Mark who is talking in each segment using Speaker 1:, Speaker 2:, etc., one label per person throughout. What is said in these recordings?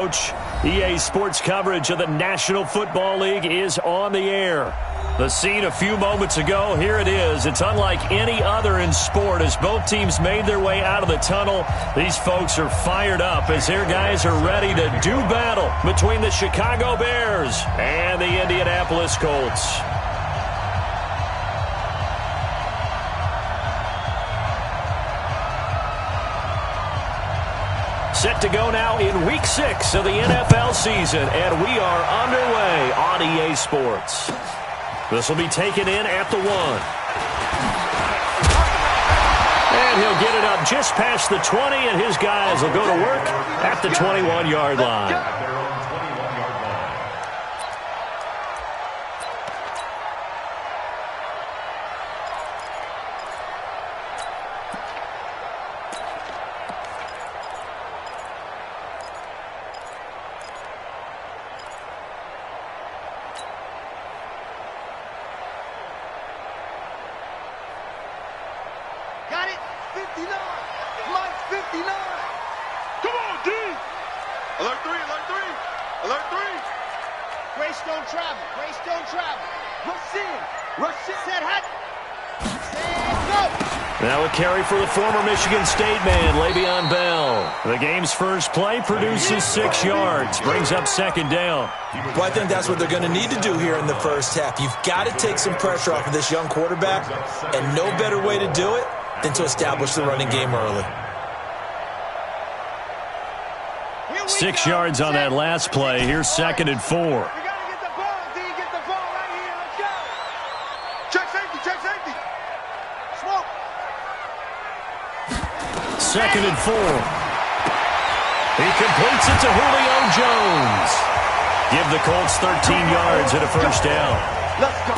Speaker 1: Coach, EA Sports coverage of the National Football League is on the air. The scene a few moments ago, here it is. It's unlike any other in sport as both teams made their way out of the tunnel. These folks are fired up as their guys are ready to do battle between the Chicago Bears and the Indianapolis Colts. Set to go now in Week 6 of the NFL season, and we are underway on EA Sports. This will be taken in at the 1. And he'll get it up just past the 20, and his guys will go to work at the 21-yard line.
Speaker 2: Got it. 59. Mike 59. Come on, D. Alert 3, alert 3. Alert 3. Greystone travel. Greystone travel. Rush in. Rush in. Set hot. Set go.
Speaker 1: Now a carry for the former Michigan State man, Le'Veon Bell. The game's first play produces 6 yards. Brings up second down.
Speaker 3: Well, I think that's what they're going to need to do here in the first half. You've got to take some pressure off of this young quarterback, and no better way to do it than to establish the running game early.
Speaker 1: 6 yards on that last play. Here's 2nd and 4.
Speaker 2: We got to get the ball, D. Get the ball right here. Let's go. Check safety. Check safety. Smoke.
Speaker 1: 2nd and 4. He completes it to Julio Jones. Give the Colts 13 yards and a first down.
Speaker 2: Let's go.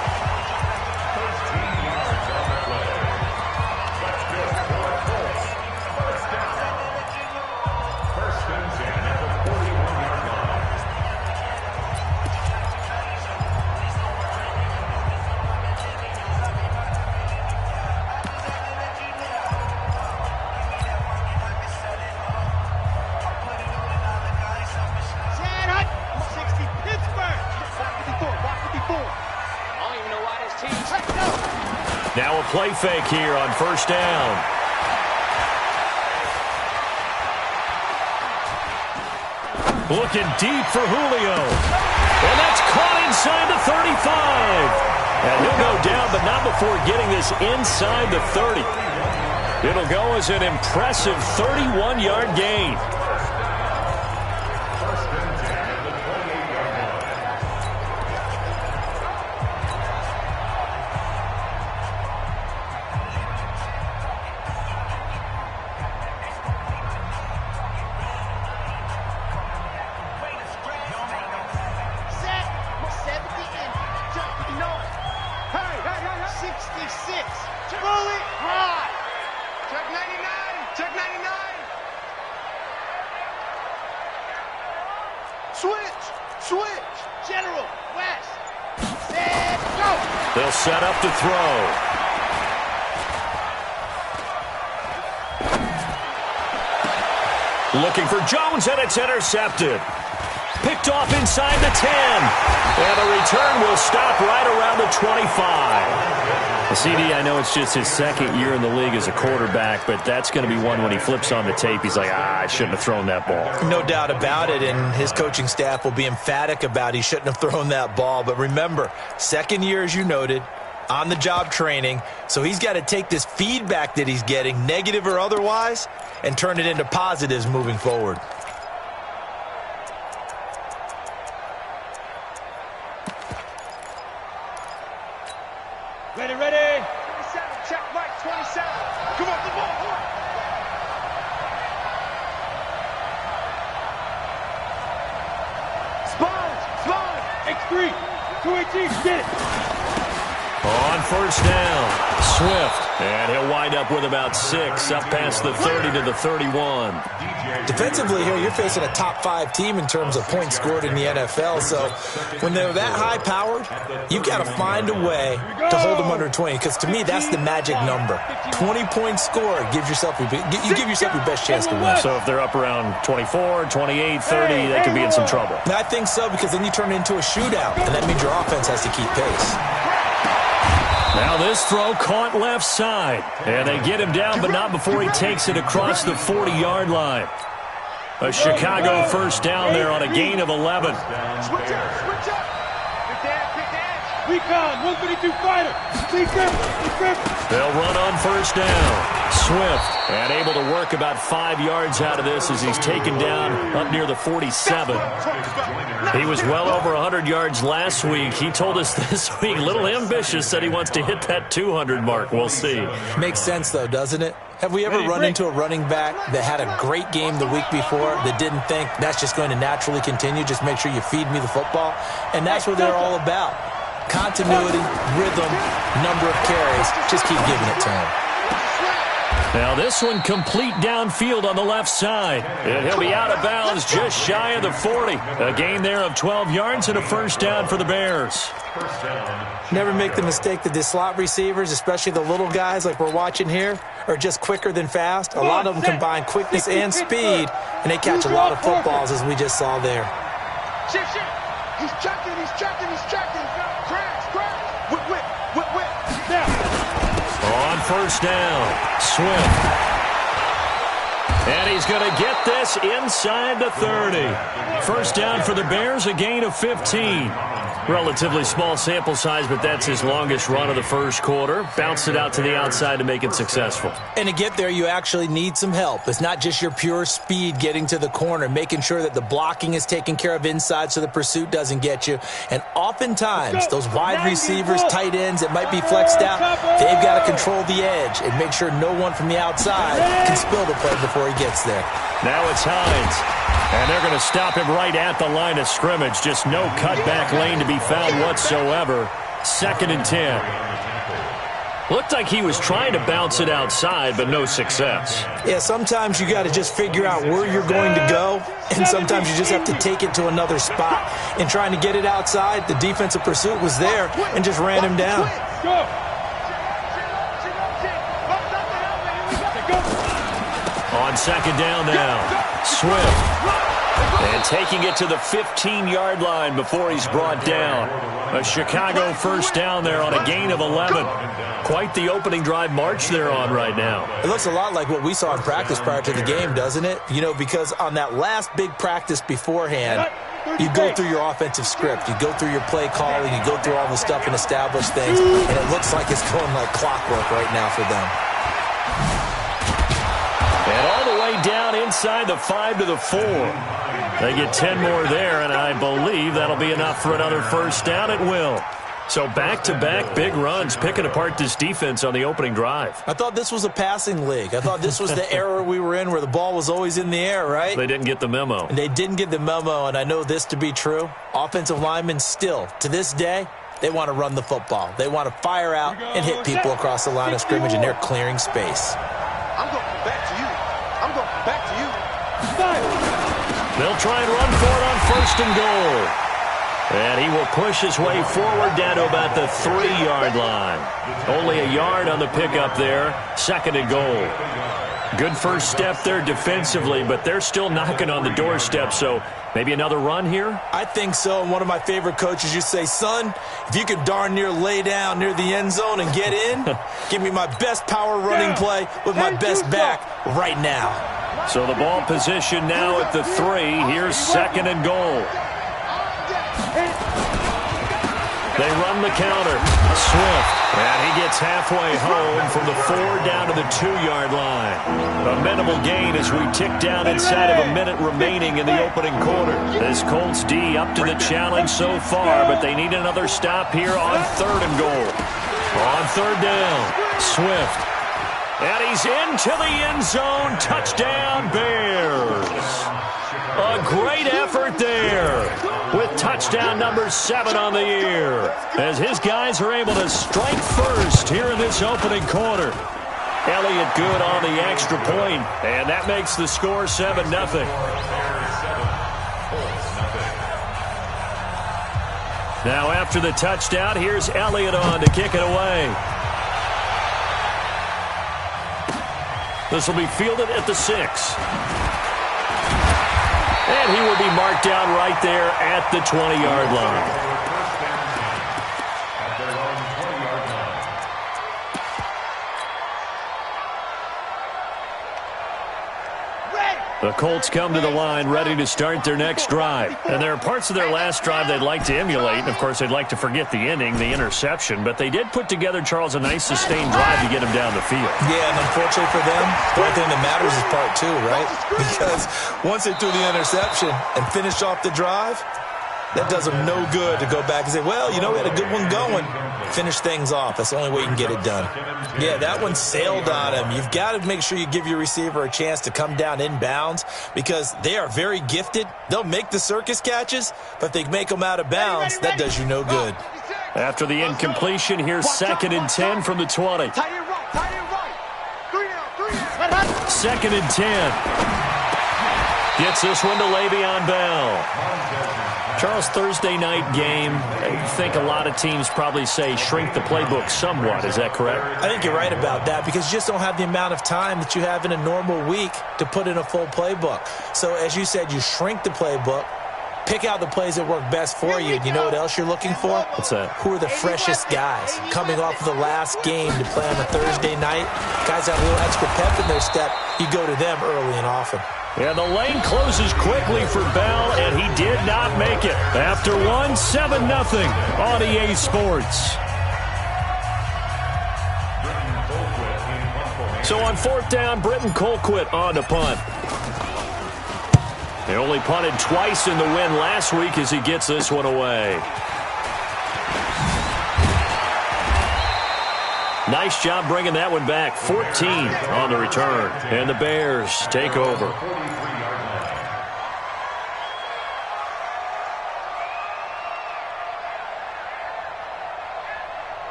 Speaker 1: Now a play fake here on first down. Looking deep for Julio. And that's caught inside the 35. And he'll go down, but not before getting this inside the 30. It'll go as an impressive 31-yard gain.
Speaker 2: Switch. General. West. Set. Go.
Speaker 1: They'll set up to throw. Looking for Jones, and it's intercepted. Picked off inside the 10. And the return will stop right around the 25. CD, I know it's just his second year in the league as a quarterback, but that's going to be one when he flips on the tape, he's like, I shouldn't have thrown that ball.
Speaker 3: No doubt about it, and his coaching staff will be emphatic about he shouldn't have thrown that ball. But remember, second year, as you noted, on-the-job training, so he's got to take this feedback that he's getting, negative or otherwise, and turn it into positives moving forward.
Speaker 2: Ready, ready. 27, check right, 27. Come on, the ball. Slide. X3. 218, get it.
Speaker 1: On first down, Swift And he'll wind up with about 6, up past the 30 to the 31.
Speaker 3: Defensively here, you're facing a top-5 team in terms of points scored in the NFL. So when they're that high-powered, you've got to find a way to hold them under 20. Because to me, that's the magic number. 20 points scored gives yourself you give yourself your best chance to win.
Speaker 1: So if they're up around 24, 28, 30, they could be in some trouble.
Speaker 3: And I think so, because then you turn it into a shootout, and that means your offense has to keep pace.
Speaker 1: Now this throw caught left side. And they get him down, but not before he takes it across the 40-yard line. A Chicago first down there on a gain of 11.
Speaker 2: Switch up, switch up. Recon, 152 fighter.
Speaker 1: They'll run on first down. Swift, and able to work about 5 yards out of this as he's taken down up near the 47. He was well over 100 yards last week. He told us this week, a little ambitious, said he wants to hit that 200 mark. We'll see.
Speaker 3: Makes sense, though, doesn't it? Have we ever run into a running back that had a great game the week before that didn't think that's just going to naturally continue? Just make sure you feed me the football. And that's what they're all about. Continuity, rhythm, number of carries. Just keep giving it to him.
Speaker 1: Now this one complete downfield on the left side. And he'll be out of bounds just shy of the 40. A gain there of 12 yards and a first down for the Bears.
Speaker 3: Never make the mistake that the slot receivers, especially the little guys like we're watching here, are just quicker than fast. A lot of them combine quickness and speed, and they catch a lot of footballs, as we just saw there.
Speaker 2: Shift. He's checking. Crash. Whip.
Speaker 1: On first down, Swift. And he's going to get this inside the 30. First down for the Bears, a gain of 15. Relatively small sample size, but that's his longest run of the first quarter. Bounced it out to the outside to make it successful.
Speaker 3: And to get there, you actually need some help. It's not just your pure speed getting to the corner, making sure that the blocking is taken care of inside so the pursuit doesn't get you. And oftentimes, those wide receivers, tight ends that might be flexed out, they've got to control the edge and make sure no one from the outside can spill the play before he gets there.
Speaker 1: Now it's Hines. And they're going to stop him right at the line of scrimmage. Just no cutback lane to be found whatsoever. 2nd and 10. Looked like he was trying to bounce it outside, but no success.
Speaker 3: Yeah, sometimes you got to just figure out where you're going to go, and sometimes you just have to take it to another spot. And trying to get it outside, the defensive pursuit was there and just ran him down.
Speaker 1: On 2nd down now, Swift. And taking it to the 15-yard line before he's brought down. A Chicago first down there on a gain of 11. Quite the opening drive march they're on right now.
Speaker 3: It looks a lot like what we saw in practice prior to the game, doesn't it? You know, because on that last big practice beforehand, you go through your offensive script. You go through your play calling. You go through all the stuff and establish things. And it looks like it's going like clockwork right now for them.
Speaker 1: And all the way down inside the 5 to the 4. They get 10 more there, and I believe that'll be enough for another first down. It will. So back-to-back big runs, picking apart this defense on the opening drive.
Speaker 3: I thought this was a passing league. I thought this was the era we were in where the ball was always in the air, right?
Speaker 1: They didn't get the memo.
Speaker 3: And they didn't get the memo, and I know this to be true. Offensive linemen still, to this day, they want to run the football. They want to fire out and hit people across the line of scrimmage, and they're clearing space.
Speaker 2: I'm going back to you.
Speaker 1: They'll try and run for it on 1st and goal. And he will push his way forward down to about the 3-yard line. Only a yard on the pickup there. 2nd and goal. Good first step there defensively, but they're still knocking on the doorstep, so maybe another run here?
Speaker 3: I think so. And one of my favorite coaches used to say, son, if you could darn near lay down near the end zone and get in, give me my best power running play with my best back right now.
Speaker 1: So the ball position now at the 3. Here's 2nd and goal. They run the counter. Swift. And he gets halfway home from the 4 down to the 2-yard line. A minimal gain as we tick down inside of a minute remaining in the opening quarter. This Colts D up to the challenge so far, but they need another stop here on 3rd and goal. On 3rd down, Swift. And he's into the end zone. Touchdown, Bears. A great effort there with touchdown. touchdown number 7 on the year, as his guys are able to strike first here in this opening quarter. Elliott good on the extra point, and that makes the score 7-0. Now after the touchdown, here's Elliott on to kick it away. This will be fielded at the 6. And he will be marked down right there at the 20-yard line. The Colts come to the line ready to start their next drive. And there are parts of their last drive they'd like to emulate. And, of course, they'd like to forget the ending, the interception. But they did put together, Charles, a nice sustained drive to get him down the field.
Speaker 3: Yeah, and unfortunately for them, the only thing that matters is part 2, right? Because once they threw the interception and finished off the drive, that does them no good to go back and say, well, you know, we had a good one going. Finish things off. That's the only way you can get it done. Yeah, that one sailed on him. You've got to make sure you give your receiver a chance to come down inbounds because they are very gifted. They'll make the circus catches, but if they make them out of bounds, that does you no good.
Speaker 1: After the incompletion, here's 2nd and 10 from the 20. 2nd and 10. Gets this one to Le'Veon Bell. Charles, Thursday night game, I think a lot of teams probably say shrink the playbook somewhat. Is that correct?
Speaker 3: I think you're right about that because you just don't have the amount of time that you have in a normal week to put in a full playbook. So, as you said, you shrink the playbook, pick out the plays that work best for you. And you know what else you're looking for?
Speaker 1: What's that?
Speaker 3: Who are the freshest guys coming off of the last game to play on a Thursday night? Guys have a little extra pep in their step. You go to them early and often.
Speaker 1: And the lane closes quickly for Bell, and he did not make it. After 7-0 on EA Sports. So on 4th down, Britton Colquitt on to punt. They only punted twice in the win last week as he gets this one away. Nice job bringing that one back. 14 on the return. And the Bears take over.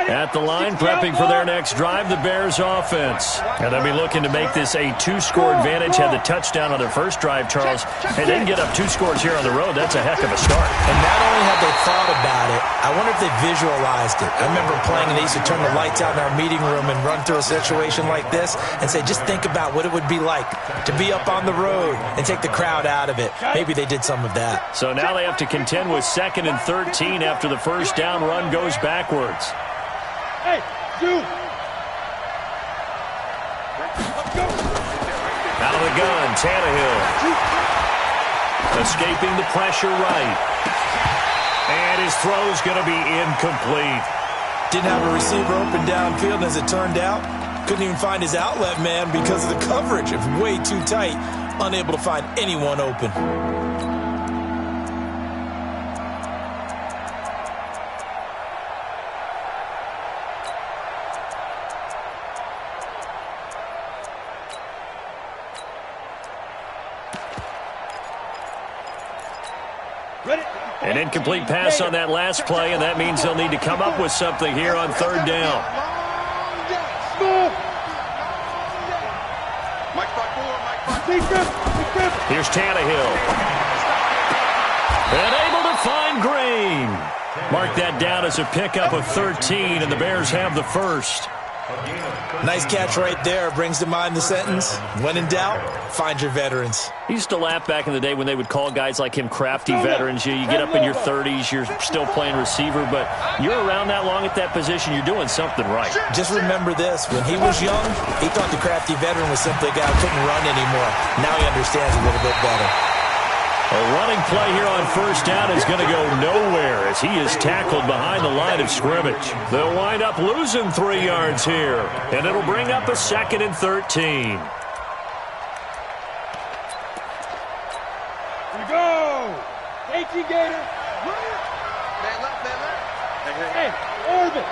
Speaker 1: At the line, prepping for their next drive, the Bears offense. And they'll be looking to make this a 2-score advantage. Had the touchdown on their first drive, Charles. Hey, they can get up 2 scores here on the road. That's a heck of a start.
Speaker 3: And not only have they thought about it, I wonder if they visualized it. I remember playing and they used to turn the lights out in our meeting room and run through a situation like this and say, just think about what it would be like to be up on the road and take the crowd out of it. Maybe they did some of that.
Speaker 1: So now they have to contend with 2nd and 13 after the first down run goes backwards.
Speaker 2: Hey, you.
Speaker 1: Out of the gun, Tannehill. Escaping the pressure right. And his throw's going to be incomplete.
Speaker 3: Didn't have a receiver open downfield, as it turned out. Couldn't even find his outlet man because of the coverage. It was way too tight. Unable to find anyone open.
Speaker 1: An incomplete pass on that last play, and that means they'll need to come up with something here on 3rd down. Here's Tannehill. And able to find Green. Mark that down as a pickup of 13, and the Bears have the first.
Speaker 3: Nice catch right there. Brings to mind the sentence, when in doubt, find your veterans.
Speaker 1: He used to laugh back in the day when they would call guys like him crafty veterans. You get up in your 30s, you're still playing receiver, but you're around that long at that position, you're doing something right.
Speaker 3: Just remember this. When he was young, he thought the crafty veteran was simply a guy who couldn't run anymore. Now he understands a little bit better.
Speaker 1: A running play here on 1st down is going to go nowhere as he is tackled behind the line of scrimmage. They'll wind up losing 3 yards here, and it'll bring up a 2nd and 13.
Speaker 2: Here we go. H.E. Gator. Man left. Hey, orbit.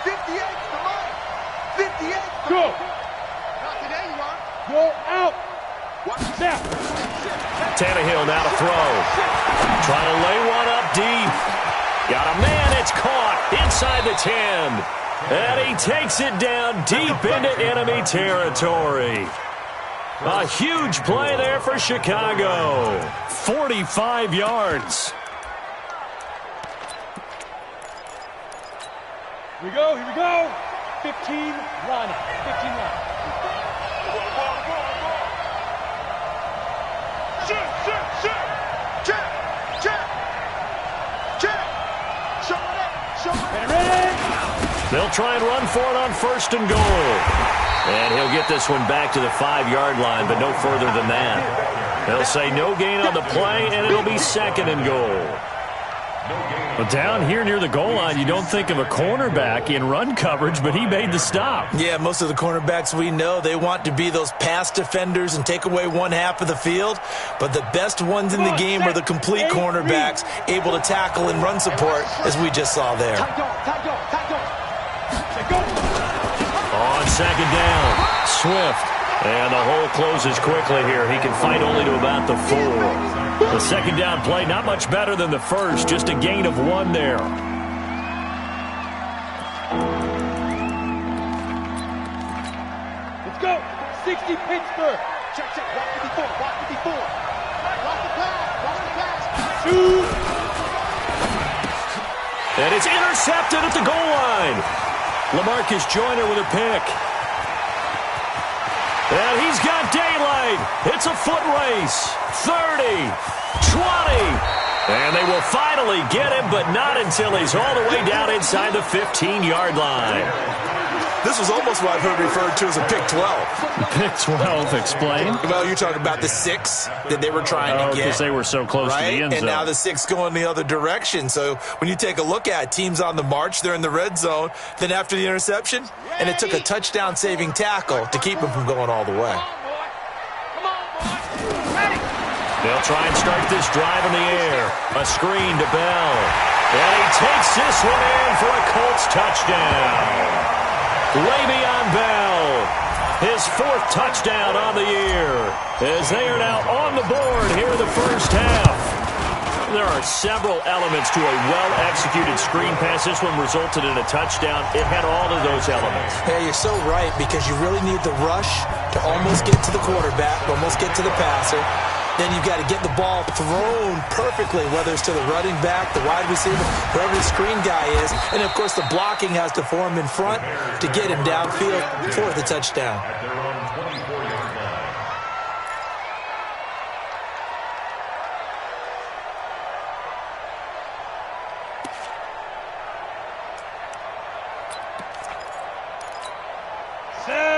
Speaker 2: 58 to Mike. 58 to Mike. Go out. Snap.
Speaker 1: Tannehill now to throw. Trying to lay one up deep. Got a man. It's caught inside the 10. And he takes it down deep into enemy territory. A huge play there for Chicago. 45 yards.
Speaker 2: Here we go. 15 line. 15 line. Check. Show it. Ready.
Speaker 1: They'll try and run for it on 1st and goal. And he'll get this one back to the 5-yard line, but no further than that. They'll say no gain on the play, and it'll be 2nd and goal.
Speaker 4: Well, down here near the goal line, you don't think of a cornerback in run coverage, but he made the stop.
Speaker 3: Yeah, most of the cornerbacks we know, they want to be those pass defenders and take away one half of the field. But the best ones in the game are the complete cornerbacks, able to tackle and run support, as we just saw there.
Speaker 1: On 2nd down, Swift. And the hole closes quickly here. He can fight only to about the 4. The 2nd down play, not much better than the first, just a gain of 1 there.
Speaker 2: Let's go. 60 Pittsburgh. Check. Walk 54. Walk the pass. Shoot.
Speaker 1: And it's intercepted at the goal line. LaMarcus Joyner with a pick. And he's got daylight. It's a foot race. 30, 20. And they will finally get him, but not until he's all the way down inside the 15-yard line.
Speaker 3: This was almost what I've heard referred to as a pick 12.
Speaker 4: Pick 12, explain.
Speaker 3: Well, you're talking about the 6 that they were trying to get.
Speaker 4: Because they were so close to the end zone.
Speaker 3: And now the 6 going the other direction. So when you take a look at teams on the march, they're in the red zone. Then after the interception, and it took a touchdown-saving tackle to keep them from going all the way.
Speaker 1: They'll try and start this drive in the air. A screen to Bell. And he takes this one in for a Colts touchdown. Le'Veon Bell, his 4th touchdown on the year, as they are now on the board here in the first half. There are several elements to a well-executed screen pass. This one resulted in a touchdown. It had all of those elements.
Speaker 3: Yeah, you're so right, because you really need the rush to almost get to the quarterback, almost get to the passer. Then you've got to get the ball thrown perfectly, whether it's to the running back, the wide receiver, whoever the screen guy is. And, of course, the blocking has to form in front to get him downfield for the touchdown.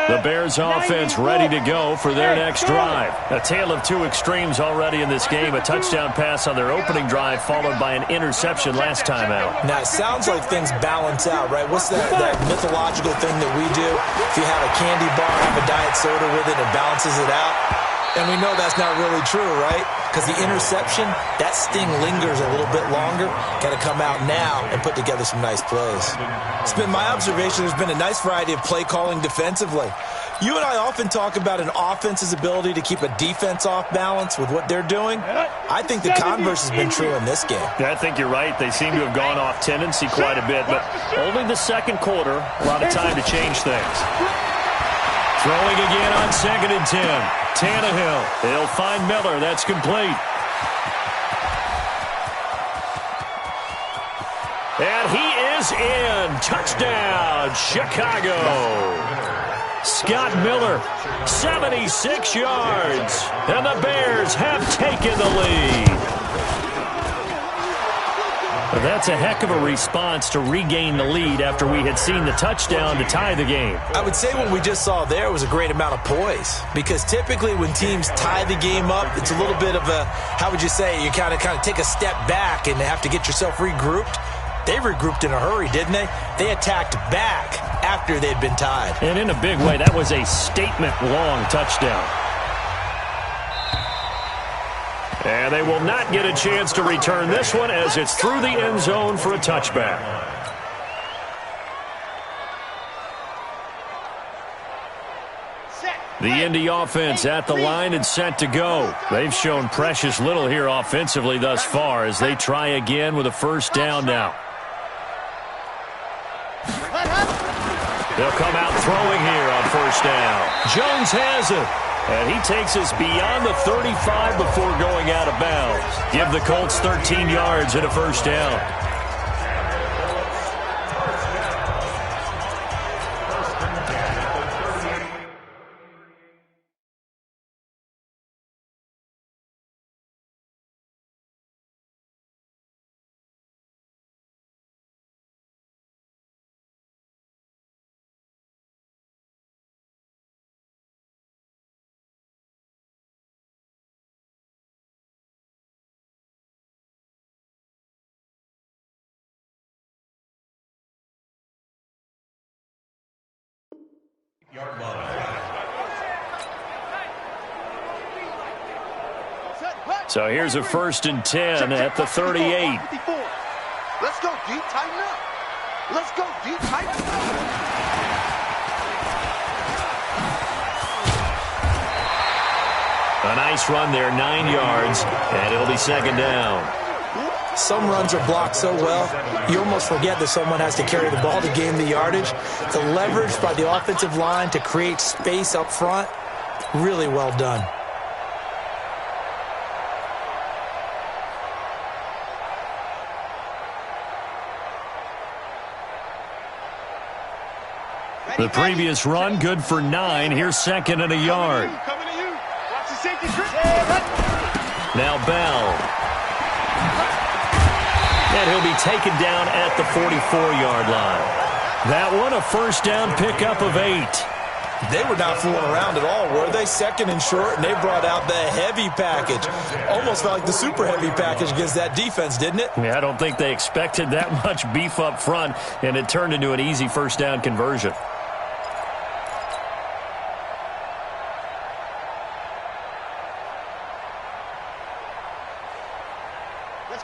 Speaker 1: The Bears offense ready to go for their next drive. A tale of 2 extremes already in this game. A touchdown pass on their opening drive followed by an interception last time out.
Speaker 3: Now, it sounds like things balance out, right? What's that mythological thing that we do? If you have a candy bar, have a diet soda with it, it balances it out. And we know that's not really true, right? Because the interception, that sting lingers a little bit longer. Got to come out now and put together some nice plays. It's been my observation there's been a nice variety of play calling defensively. You and I often talk about an offense's ability to keep a defense off balance with what they're doing. I think the converse has been true in this game.
Speaker 1: Yeah, I think you're right. They seem to have gone off tendency quite a bit, but only the 2nd quarter, a lot of time to change things. Throwing again on 2nd and 10. Tannehill. He'll find Miller. That's complete. And he is in. Touchdown, Chicago. Scott Miller, 76 yards. And the Bears have taken the lead. That's a heck of a response to regain the lead after we had seen the touchdown to tie the game.
Speaker 3: I would say what we just saw there was a great amount of poise, because typically when teams tie the game up, it's a little bit of a, how would you say, you kind of take a step back and have to get yourself regrouped. They regrouped in a hurry, didn't they? They attacked back after they'd been tied.
Speaker 1: And in a big way, that was a statement-long touchdown. And they will not get a chance to return this one as it's through the end zone for a touchback. The Indy offense at the line and set to go. They've shown precious little here offensively thus far as they try again with a first down now. They'll come out throwing here on first down. Jones has it. And he takes us beyond the 35 before going out of bounds. Give the Colts 13 yards and a first down. So here's a 1st and 10 at the 38.
Speaker 2: Let's go deep, tighten up. Let's go deep, tighten up.
Speaker 1: A nice run there, 9 yards, and it'll be 2nd down.
Speaker 3: Some runs are blocked so well, you almost forget that someone has to carry the ball to gain the yardage. The leverage by the offensive line to create space up front, really well done.
Speaker 1: The previous run, good for 9. Here's 2nd and a yard. Now Bell. And he'll be taken down at the 44-yard line. That one, a first down pickup of 8.
Speaker 3: They were not fooling around at all, were they? 2nd and short, and they brought out the heavy package. Almost felt like the super heavy package against that defense, didn't it?
Speaker 1: Yeah, I don't think they expected that much beef up front, and it turned into an easy first down conversion.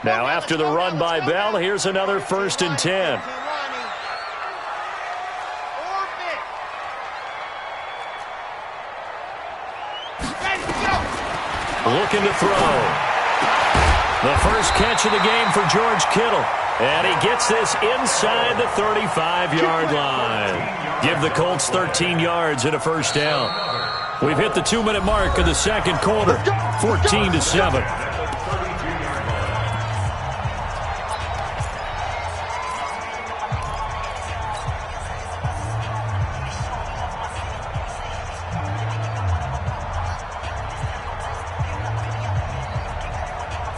Speaker 1: Now, after the run by Bell, here's another 1st and 10. Looking to throw. The first catch of the game for George Kittle. And he gets this inside the 35-yard line. Give the Colts 13 yards and a first down. We've hit the 2-minute mark of the 2nd quarter, 14-7.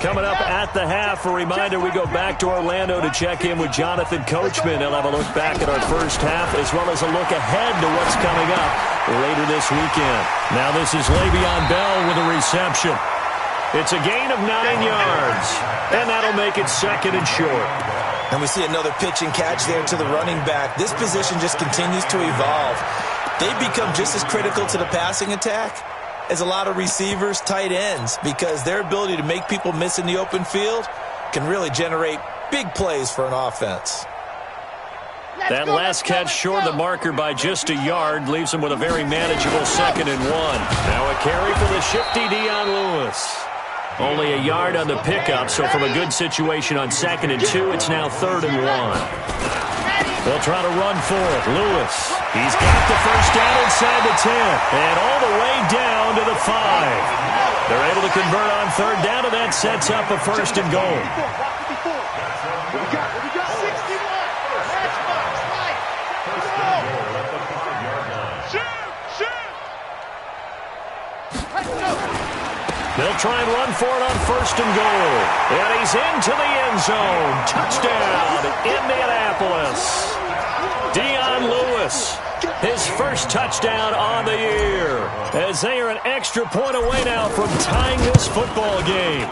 Speaker 1: Coming up at the half, a reminder, we go back to Orlando to check in with Jonathan Coachman. He'll have a look back at our first half as well as a look ahead to what's coming up later this weekend. Now this is Le'Veon Bell with a reception. It's a gain of 9 yards, and that'll make it 2nd and short.
Speaker 3: And we see another pitch and catch there to the running back. This position just continues to evolve. They become just as critical to the passing attack as a lot of receivers, tight ends, because their ability to make people miss in the open field can really generate big plays for an offense.
Speaker 1: That last catch short of the marker by just a yard leaves him with a very manageable 2nd and 1. Now a carry for the shifty Dion Lewis. Only a yard on the pickup, so from a good situation on 2nd and 2, it's now 3rd and 1. They'll try to run for it. Lewis, he's got the first down inside the 10 and all the way down to the 5. They're able to convert on 3rd down, and that sets up a 1st and goal. They'll try and run for it on 1st and goal. And he's into the end zone. Touchdown, Indianapolis. Dion Lewis, his first touchdown on the year, as they are an extra point away now from tying this football game.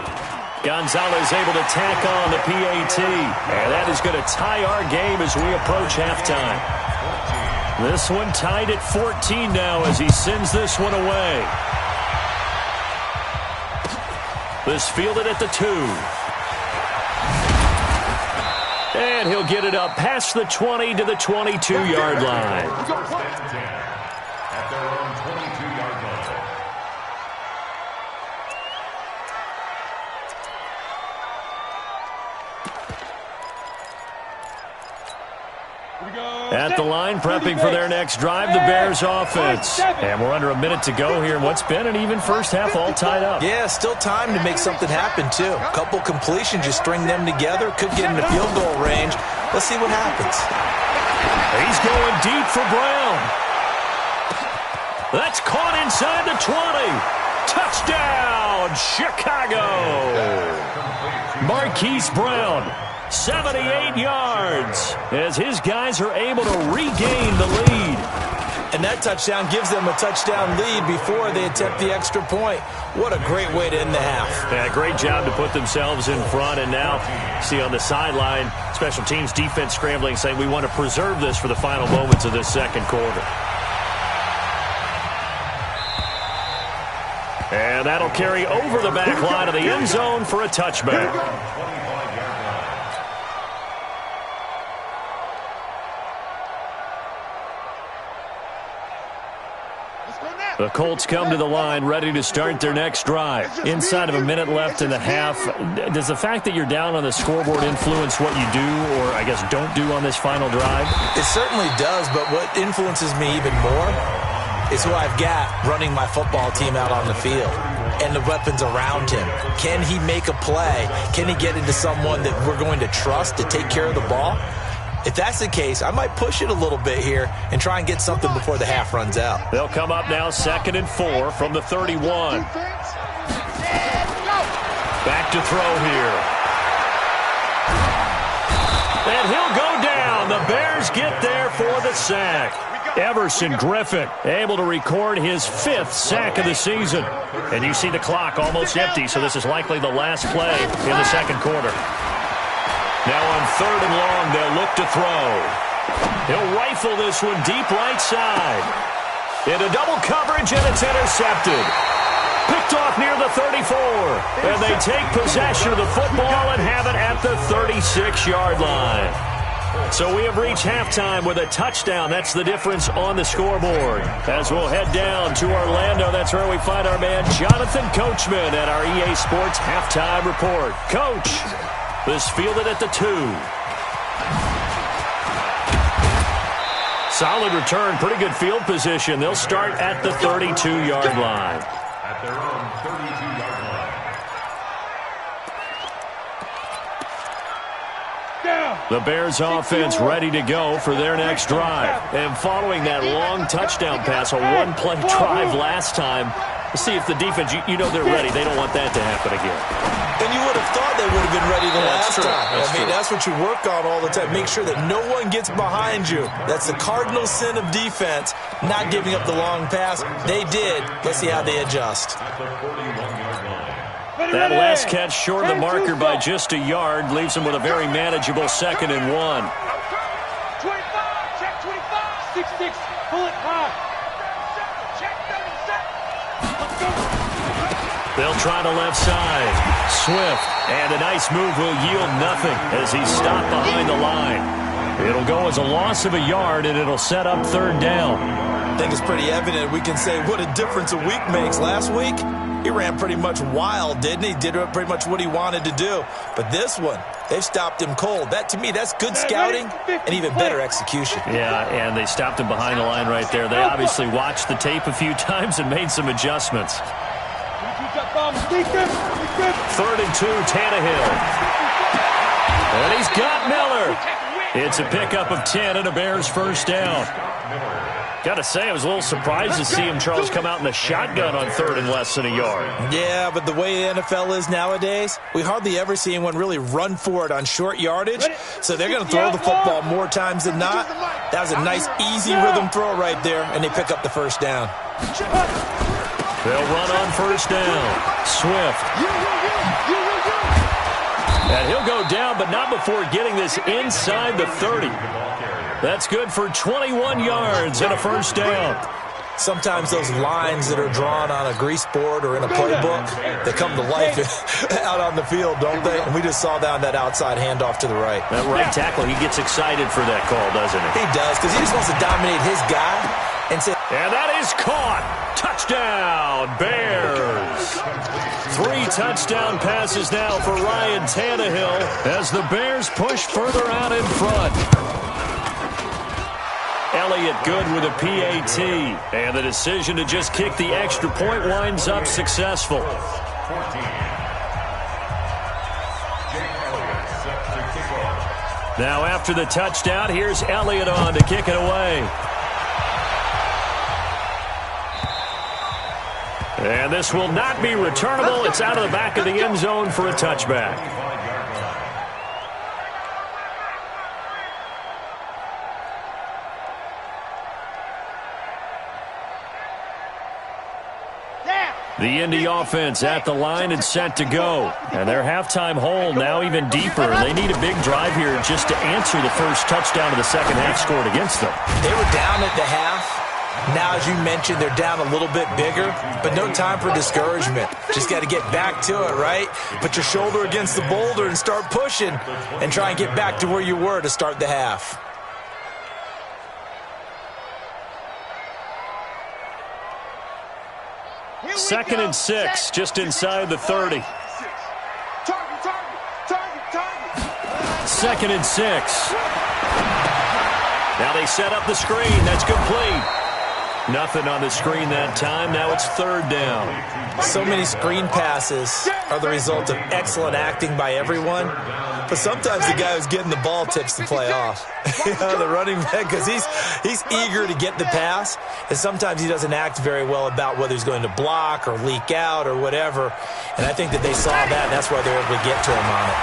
Speaker 1: Gonzalez able to tack on the PAT, and that is going to tie our game as we approach halftime. This one tied at 14 now as he sends this one away. This fielded at the 2. And he'll get it up past the 20 to the 22-yard line. line prepping for their next drive, the Bears offense. And we're under a minute to go here in what's been an even first half, all tied up.
Speaker 3: Yeah, still time to make something happen, too. A couple completions, you string them together, could get in the field goal range. Let's see what happens.
Speaker 1: He's going deep for Brown. That's caught inside the 20. Touchdown, Chicago. Marquise Brown, 78 yards, as his guys are able to regain the lead.
Speaker 3: And that touchdown gives them a touchdown lead before they attempt the extra point. What a great way to end the half.
Speaker 1: Yeah, great job to put themselves in front. And now, see on the sideline, special teams defense scrambling, saying we want to preserve this for the final moments of this second quarter. And that'll carry over the back line of the end zone for a touchback. The Colts come to the line ready to start their next drive. Inside of a minute left in the half, does the fact that you're down on the scoreboard influence what you do, or I guess don't do on this final drive?
Speaker 3: It certainly does, but what influences me even more is who I've got running my football team out on the field and the weapons around him. Can he make a play? Can he get into someone that we're going to trust to take care of the ball? If that's the case, I might push it a little bit here and try and get something before the half runs out.
Speaker 1: They'll come up now 2nd and 4 from the 31. Back to throw here. And he'll go down. The Bears get there for the sack. Everson Griffin able to record his 5th sack of the season. And you see the clock almost empty, so this is likely the last play in the second quarter. Now on 3rd and long, they'll look to throw. He'll rifle this one deep right side. Into double coverage, and it's intercepted. Picked off near the 34. And they take possession of the football and have it at the 36-yard line. So we have reached halftime with a touchdown. That's the difference on the scoreboard. As we'll head down to Orlando, that's where we find our man Jonathan Coachman at our EA Sports Halftime Report. Coach, this fielded at the 2. Solid return, pretty good field position. They'll start at the 32-yard line.
Speaker 5: At their own 32-yard line.
Speaker 1: The Bears offense ready to go for their next drive. And following that long touchdown pass, a one-play drive last time, let's see if the defense, you know they're ready. They don't want that to happen again.
Speaker 3: And you would have thought they would have been ready the last time.
Speaker 1: I mean,
Speaker 3: that's what you work on all the time. Make sure that no one gets behind you. That's the cardinal sin of defense, not giving up the long pass. They did. Let's see how they adjust.
Speaker 5: At the 41-yard line.
Speaker 1: That last catch short of the marker by just a yard leaves them with a very manageable 2nd and 1.
Speaker 2: 25, check 25. 6-6, pull it high. Check 37.
Speaker 1: They'll try the left side. Swift, and a nice move will yield nothing as he's stopped behind the line. It'll go as a loss of a yard, and it'll set up 3rd down.
Speaker 3: I think it's pretty evident. We can say what a difference a week makes. Last week, he ran pretty much wild, didn't he? Did pretty much what he wanted to do. But this one, they've stopped him cold. That, to me, that's good scouting and even better execution.
Speaker 1: Yeah, and they stopped him behind the line right there. They obviously watched the tape a few times and made some adjustments. 3rd and 2, Tannehill. And he's got Miller. It's a pickup of 10 and a Bears first down. Got to say, I was a little surprised to see him, Charles, come out in the shotgun on 3rd and less than a yard.
Speaker 3: Yeah, but the way the NFL is nowadays, we hardly ever see anyone really run for it on short yardage. So they're going to throw the football more times than not. That was a nice, easy rhythm throw right there, and they pick up the first down.
Speaker 1: They'll run on first down. Swift. And he'll go down, but not before getting this inside the 30. That's good for 21 yards and a first down.
Speaker 3: Sometimes those lines that are drawn on a grease board or in a playbook, they come to life out on the field, don't they? And we just saw down that outside handoff to the right.
Speaker 1: That right tackle, he gets excited for that call, doesn't he?
Speaker 3: He does, because he just wants to dominate his guy. And
Speaker 1: that is caught. Touchdown, Bears. 3 touchdown passes now for Ryan Tannehill as the Bears push further out in front. Elliott good with a PAT. And the decision to just kick the extra point winds up successful.
Speaker 5: 14. Jake Elliott set to kick off.
Speaker 1: Now after the touchdown, here's Elliott on to kick it away. And this will not be returnable. It's out of the back of the end zone for a touchback. The Indy offense at the line and set to go. And their halftime hole now even deeper. They need a big drive here just to answer the first touchdown of the second half scored against them.
Speaker 3: They were down at the half. Now, as you mentioned, they're down a little bit bigger, but no time for discouragement. Just got to get back to it, right? Put your shoulder against the boulder and start pushing and try and get back to where you were to start the half.
Speaker 1: Second and 6, just inside the 30. Second and 6. Now they set up the screen. That's complete. Nothing on the screen that time. Now it's third down.
Speaker 3: So many screen passes are the result of excellent acting by everyone. But sometimes the guy who's getting the ball tips the play off. The running back, because he's eager to get the pass. And sometimes he doesn't act very well about whether he's going to block or leak out or whatever. And I think that they saw that, and that's why they were able to get to him on it.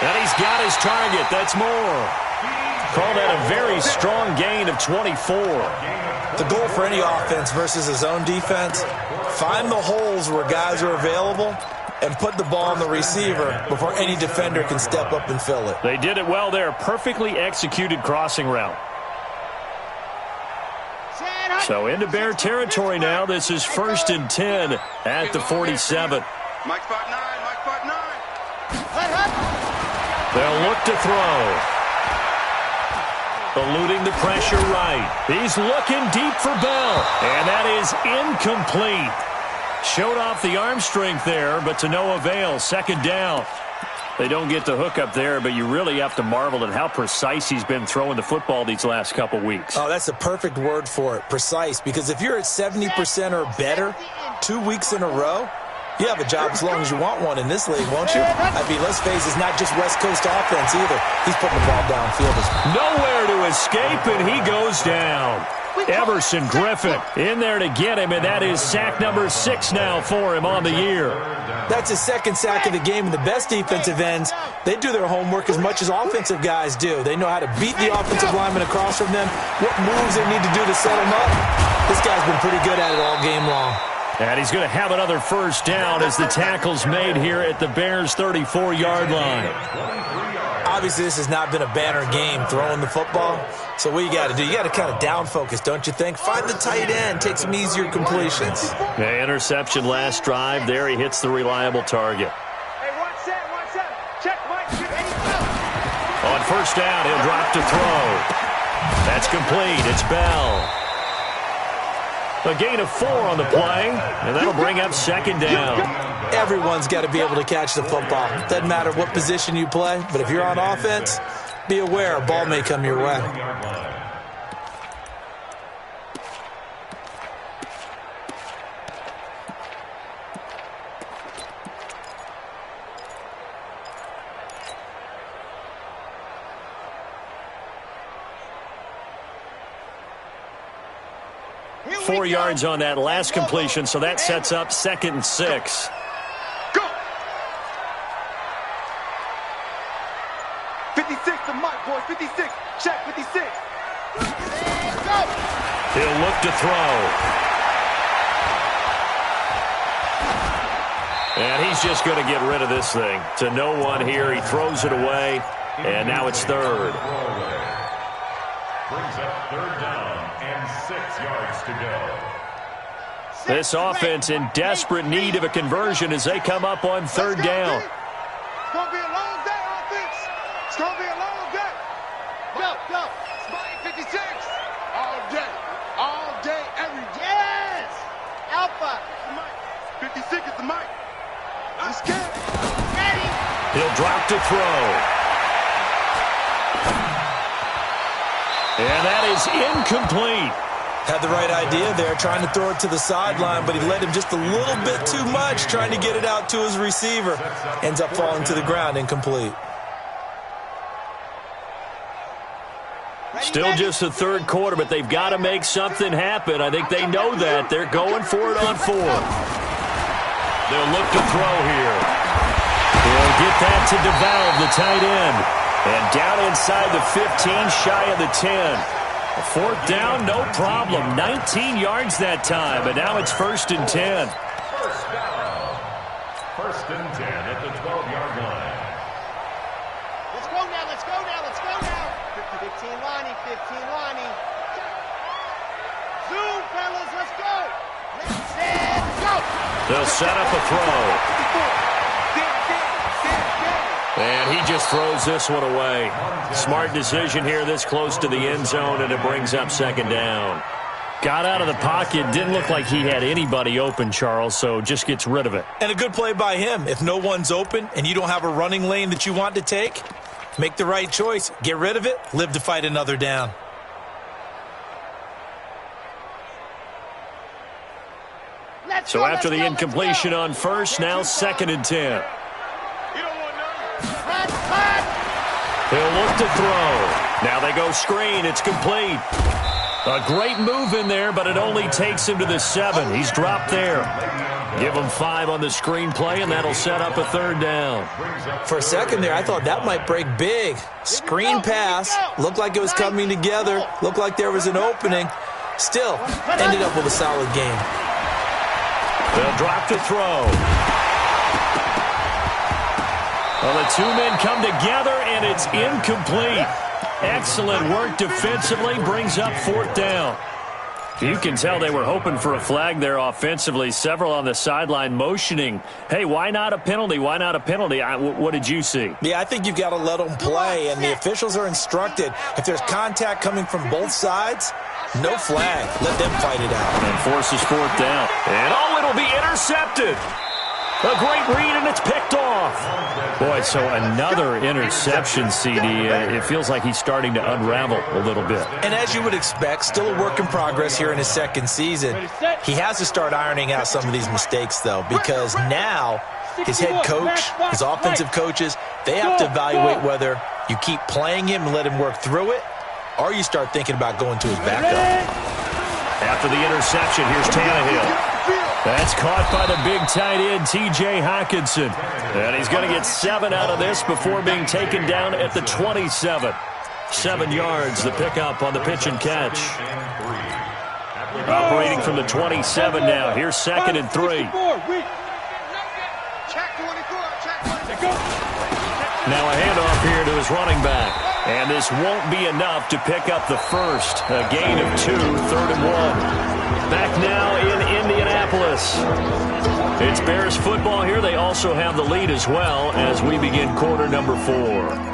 Speaker 1: And he's got his target. That's more. Call that a very strong gain of 24.
Speaker 3: The goal for any offense versus his own defense, find the holes where guys are available and put the ball on the receiver before any defender can step up and fill it.
Speaker 1: They did it well there. Perfectly executed crossing route. So into Bear territory now. This is 1st and 10 at the 47.
Speaker 2: Mike 5'9", Mike 5'9".
Speaker 1: They'll look to throw. Eluding the pressure right. He's looking deep for Bell. And that is incomplete. Showed off the arm strength there, but to no avail. Second down. They don't get the hook up there, but you really have to marvel at how precise he's been throwing the football these last couple weeks.
Speaker 3: Oh, that's a perfect word for it, precise. Because if you're at 70% or better 2 weeks in a row, you have a job as long as you want one in this league, won't you? I mean, let's face it, it's not just West Coast offense either. He's putting the ball downfield.
Speaker 1: Nowhere to escape, and he goes down. Everson Griffin in there to get him, and that is sack number 6 now for him on the year.
Speaker 3: That's his second sack of the game, and the best defensive ends, they do their homework as much as offensive guys do. They know how to beat the offensive lineman across from them, what moves they need to do to set them up. This guy's been pretty good at it all game long.
Speaker 1: And he's going to have another first down as the tackle's made here at the Bears' 34-yard line.
Speaker 3: Obviously, this has not been a banner game throwing the football. So what you got to do, you got to kind of down focus, don't you think? Find the tight end, take some easier completions.
Speaker 1: Yeah, interception last drive. There he hits the reliable target.
Speaker 2: Hey, watch that. Check, Mike.
Speaker 1: On first down, he'll drop to throw. That's complete. It's Bell. A gain of 4 on the play, and that'll bring up second down.
Speaker 3: Everyone's got to be able to catch the football. Doesn't matter what position you play, but if you're on offense, be aware a ball may come your way.
Speaker 1: Four yards on that last completion, so that sets up 2nd and 6.
Speaker 2: Go! 56 to Mike, boys. 56. Check, 56. Go!
Speaker 1: He'll look to throw. And he's just going to get rid of this thing. To no one here. He throws it away, and now it's third.
Speaker 5: Brings up third down and 6 yards to go.
Speaker 1: This offense in desperate need of a conversion as they come up on third down.
Speaker 2: It's going to be a long day, offense. It's going to be a long day. Go. Spike 56. All day, every day. Yes. Alpha. 56 is the mic. Let's get it. Ready.
Speaker 1: He'll drop to throw. is incomplete.
Speaker 3: Had the right idea there, trying to throw it to the sideline, but he led him just a little bit too much, trying to get it out to his receiver. Ends up falling to the ground, incomplete.
Speaker 1: Still just the third quarter, but they've got to make something happen. I think they know that. They're going for it on fourth. They'll look to throw here. They'll get that to DeValve, the tight end. And down inside the 15, shy of the 10. A fourth down, no problem. 19 yards that time, but now it's 1st and 10.
Speaker 5: First down. 1st and 10 at the 12-yard line.
Speaker 2: Let's go now, let's go now, let's go now. 15 Lonnie, 15 Lonnie. Zoom, fellas, let's go. Let's set, go.
Speaker 1: They'll set up a throw. And he just throws this one away. Smart decision here this close to the end zone, and it brings up 2nd down.
Speaker 4: Got out of the pocket. Didn't look like he had anybody open, Charles, so just gets rid of it.
Speaker 3: And a good play by him. If no one's open and you don't have a running lane that you want to take, make the right choice. Get rid of it. Live to fight another down.
Speaker 1: So after the incompletion on first, now 2nd and 10. He'll look to throw. Now they go screen. It's complete. A great move in there, but it only takes him to the 7. He's dropped there. Give him 5 on the screen play, and that'll set up a 3rd down.
Speaker 3: For a second there, I thought that might break big. Screen pass. Looked like it was coming together. Looked like there was an opening. Still, ended up with a solid game.
Speaker 1: They'll drop to throw. Well, the 2 men come together, and it's incomplete. Excellent work defensively, brings up 4th down. You can tell they were hoping for a flag there offensively. Several on the sideline motioning, hey, why not a penalty? Why not a penalty? What did you see?
Speaker 3: Yeah, I think you've got to let them play, and the officials are instructed. If there's contact coming from both sides, no flag. Let them fight it out.
Speaker 1: And forces 4th down. And, it'll be intercepted. A great read, and it's picked off.
Speaker 4: Boy, so another interception, CD. It feels like he's starting to unravel a little bit.
Speaker 3: And as you would expect, still a work in progress here in his 2nd season. He has to start ironing out some of these mistakes, though, because now his head coach, his offensive coaches, they have to evaluate whether you keep playing him and let him work through it, or you start thinking about going to his backup.
Speaker 1: After the interception, here's Tannehill. That's caught by the big tight end, T.J. Hockenson. And he's going to get 7 out of this before being taken down at the 27. 7 yards, the pickup on the pitch and catch. Operating from the 27 now. Here's 2nd and 3. Now a handoff here to his running back. And this won't be enough to pick up the first. A gain of 2, 3rd and 1. Back now in Indianapolis. It's Bears football here. They also have the lead as well as we begin quarter number 4.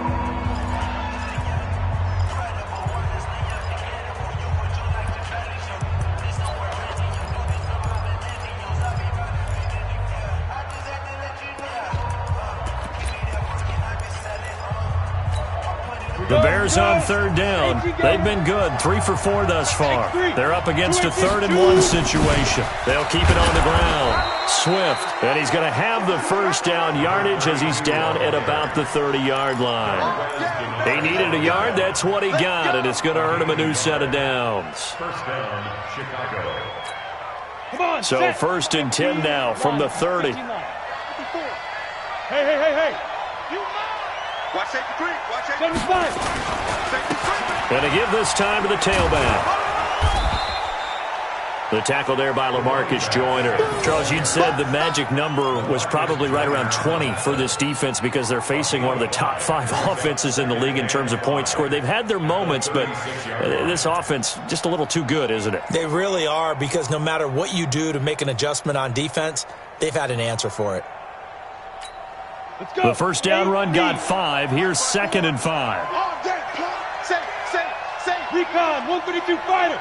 Speaker 1: The Bears on 3rd down. They've been good. 3 for 4 thus far. They're up against a 3rd and 1 situation. They'll keep it on the ground. Swift. And he's going to have the 1st down yardage as he's down at about the 30-yard line. He needed a yard. That's what he got. And it's going to earn him a new set of downs.
Speaker 5: 1st down, Chicago.
Speaker 1: So 1st and 10 now from the 30.
Speaker 2: Hey. Watch safety 3. Watch safety 5.
Speaker 1: And to give this time to the tailback. The tackle there by LaMarcus Joyner. Charles, you'd said the magic number was probably right around 20 for this defense because they're facing one of the top 5 offenses in the league in terms of points scored. They've had their moments, but this offense just a little too good, isn't it?
Speaker 3: They really are, because no matter what you do to make an adjustment on defense, they've had an answer for it.
Speaker 1: The 1st down run got 5. Here's 2nd and 5.
Speaker 2: Recon, 132 fighter.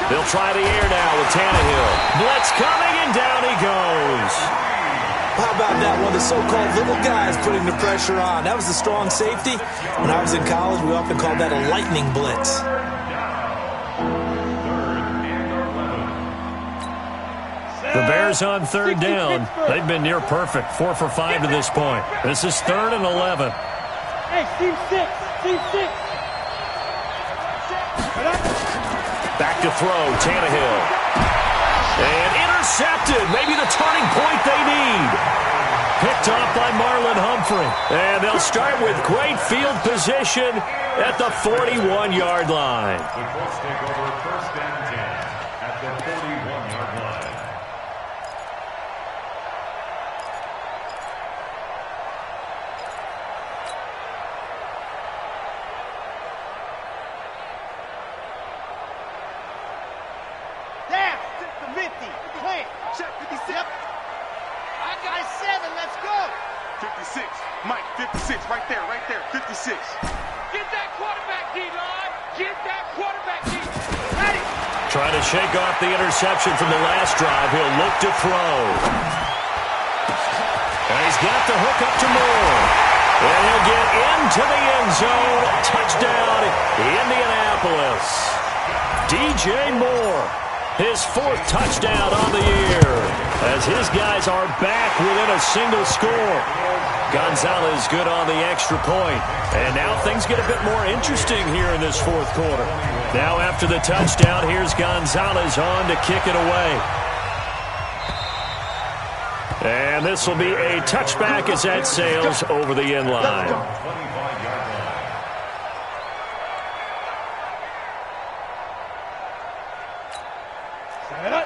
Speaker 1: They'll try the air now with Tannehill. Blitz coming, and down he goes.
Speaker 3: How about that? One of the so-called little guys putting the pressure on. That was the strong safety. When I was in college, we often called that a lightning blitz.
Speaker 1: The Bears on third down. They've been near perfect, 4 for 5 to this point. This is 3rd and 11.
Speaker 2: Hey, team 6.
Speaker 1: Back to throw, Tannehill. And intercepted. Maybe the turning point they need. Picked off by Marlon Humphrey. And they'll start with great field position at the 41-yard line.
Speaker 5: The Colts take over 1st and 10 at the 41-yard line.
Speaker 2: Down. 50. Plant. Check. 56. Yep. I got 7. Let's go.
Speaker 6: 56. Mike, 56. Right there. 56.
Speaker 2: Get that quarterback, D-Line. Get that quarterback, D. Ready.
Speaker 1: Trying to shake off the interception from the last drive. He'll look to throw. And he's got the hook up to Moore. And he'll get into the end zone. Touchdown, Indianapolis. DJ Moore, his 4th touchdown on the year, as his guys are back within a single score. Gonzalez good on the extra point. And now things get a bit more interesting here in this 4th quarter. Now after the touchdown, here's Gonzalez on to kick it away. And this will be a touchback as that sails over the end line.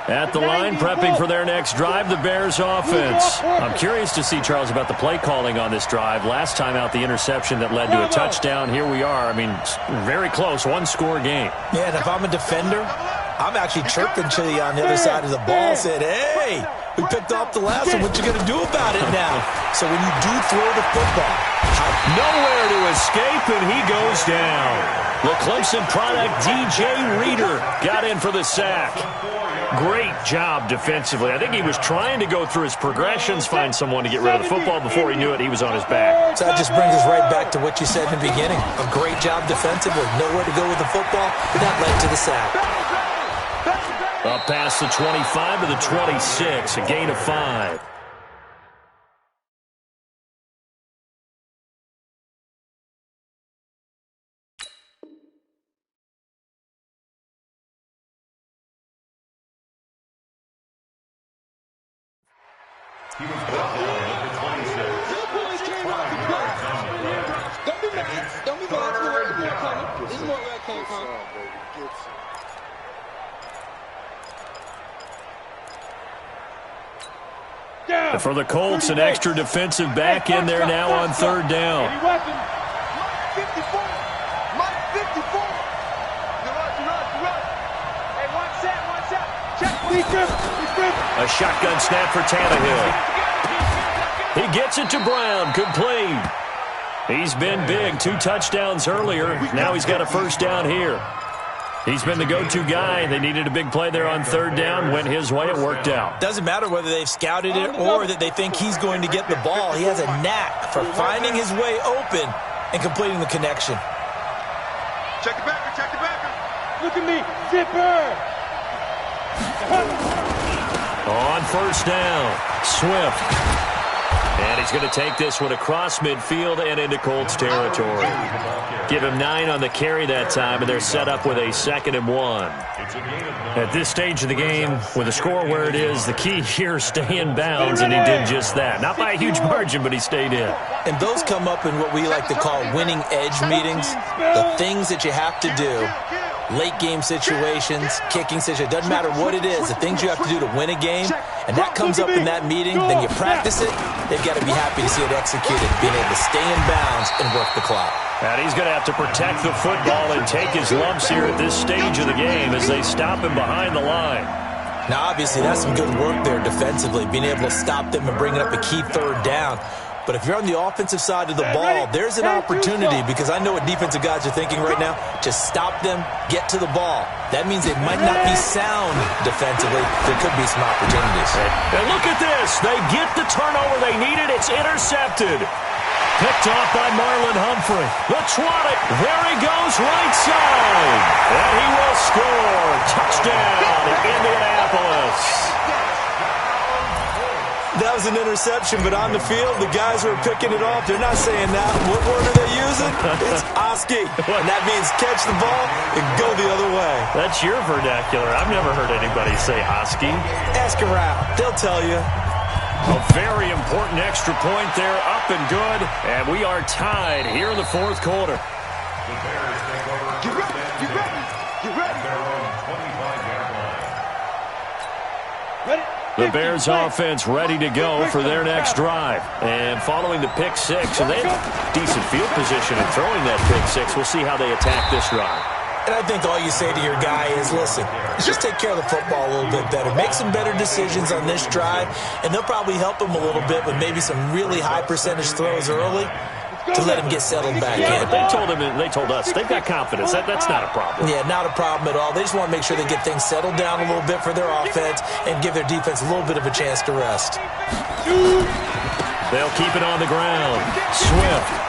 Speaker 1: At the line, prepping for their next drive, the Bears offense. I'm curious to see, Charles, about the play calling on this drive. Last time out, the interception that led to a touchdown. Here we are. I mean, very close, 1-score game.
Speaker 3: Yeah, and if I'm a defender, I'm actually chirping to you on the other side of the ball, saying, hey, we picked off the last one. What you going to do about it now? So when you do throw the football,
Speaker 1: nowhere to escape, and he goes down. The Clemson product, DJ Reader, got in for the sack. Great job defensively. I think he was trying to go through his progressions, find someone to get rid of the football. Before he knew it, he was on his back.
Speaker 3: So that just brings us right back to what you said in the beginning. A great job defensively. Nowhere to go with the football, and that led to the sack.
Speaker 1: Up past the 25 to the 26, a gain of 5.
Speaker 5: He was brought down at the 26.
Speaker 7: Don't be mad. This is more where it came from.
Speaker 1: And for the Colts, an extra defensive back in there now on 3rd down.
Speaker 2: Mike 54. Hey, one set. Check.
Speaker 1: A shotgun snap for Tannehill. He gets it to Brown. Complete. He's been big. 2 touchdowns earlier. Now he's got a 1st down here. He's been the go-to guy. They needed a big play there on 3rd down. Went his way. It worked out.
Speaker 3: Doesn't matter whether they've scouted it or that they think he's going to get the ball. He has a knack for finding his way open and completing the connection.
Speaker 6: Check the backer.
Speaker 2: Look at me. Zipper.
Speaker 1: On 1st down, Swift. And he's going to take this one across midfield and into Colts territory. Give him 9 on the carry that time, and they're set up with a 2nd and 1. At this stage of the game, with the score where it is, the key here is stay in bounds, and he did just that. Not by a huge margin, but he stayed in.
Speaker 3: And those come up in what we like to call winning edge meetings. The things that you have to do. Late game situations, kicking situations, doesn't matter what it is, the things you have to do to win a game, and that comes up in that meeting, then you practice it, they've got to be happy to see it executed, being able to stay in bounds and work the clock.
Speaker 1: And he's going to have to protect the football and take his lumps here at this stage of the game as they stop him behind the line.
Speaker 3: Now, obviously, that's some good work there defensively, being able to stop them and bring up a key 3rd down. But if you're on the offensive side of the ball, there's an opportunity, because I know what defensive guys are thinking right now. Just stop them, get to the ball. That means they might not be sound defensively. There could be some opportunities.
Speaker 1: And look at this. They get the turnover they needed. It's intercepted. Picked off by Marlon Humphrey. The trot it. There he goes, right side. And he will score. Touchdown, Indianapolis.
Speaker 3: That was an interception, but on the field, the guys who are picking it off, they're not saying that. What word are they using? It's Oski. And that means catch the ball and go the other way.
Speaker 1: That's your vernacular. I've never heard anybody say Oski.
Speaker 3: Ask around. They'll tell you.
Speaker 1: A very important extra point there, up and good. And we are tied here in the fourth quarter.
Speaker 5: The Bears take over.
Speaker 2: Get ready. Get ready. Get ready.
Speaker 5: Their own 25-yard line.
Speaker 2: Ready.
Speaker 1: The Bears offense ready to go for their next drive. And following the pick six, and they have decent field position in throwing that pick six. We'll see how they attack this drive.
Speaker 3: And I think all you say to your guy is, listen, let's just take care of the football a little bit better. Make some better decisions on this drive, and they'll probably help him a little bit with maybe some really high percentage throws early to let him get settled back in.
Speaker 1: They told us they've got confidence. That's not a problem.
Speaker 3: Yeah, not a problem at all. They just want to make sure they get things settled down a little bit for their offense and give their defense a little bit of a chance to rest.
Speaker 1: They'll keep it on the ground. Swift.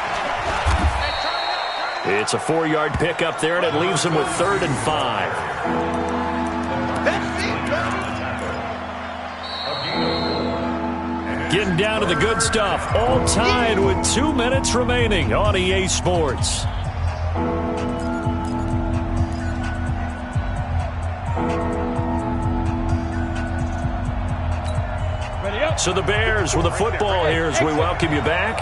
Speaker 1: It's a 4-yard pickup there, and it leaves them with 3rd and 5. Getting down to the good stuff. All tied with 2 minutes remaining on EA Sports. So the Bears with the football here as we welcome you back.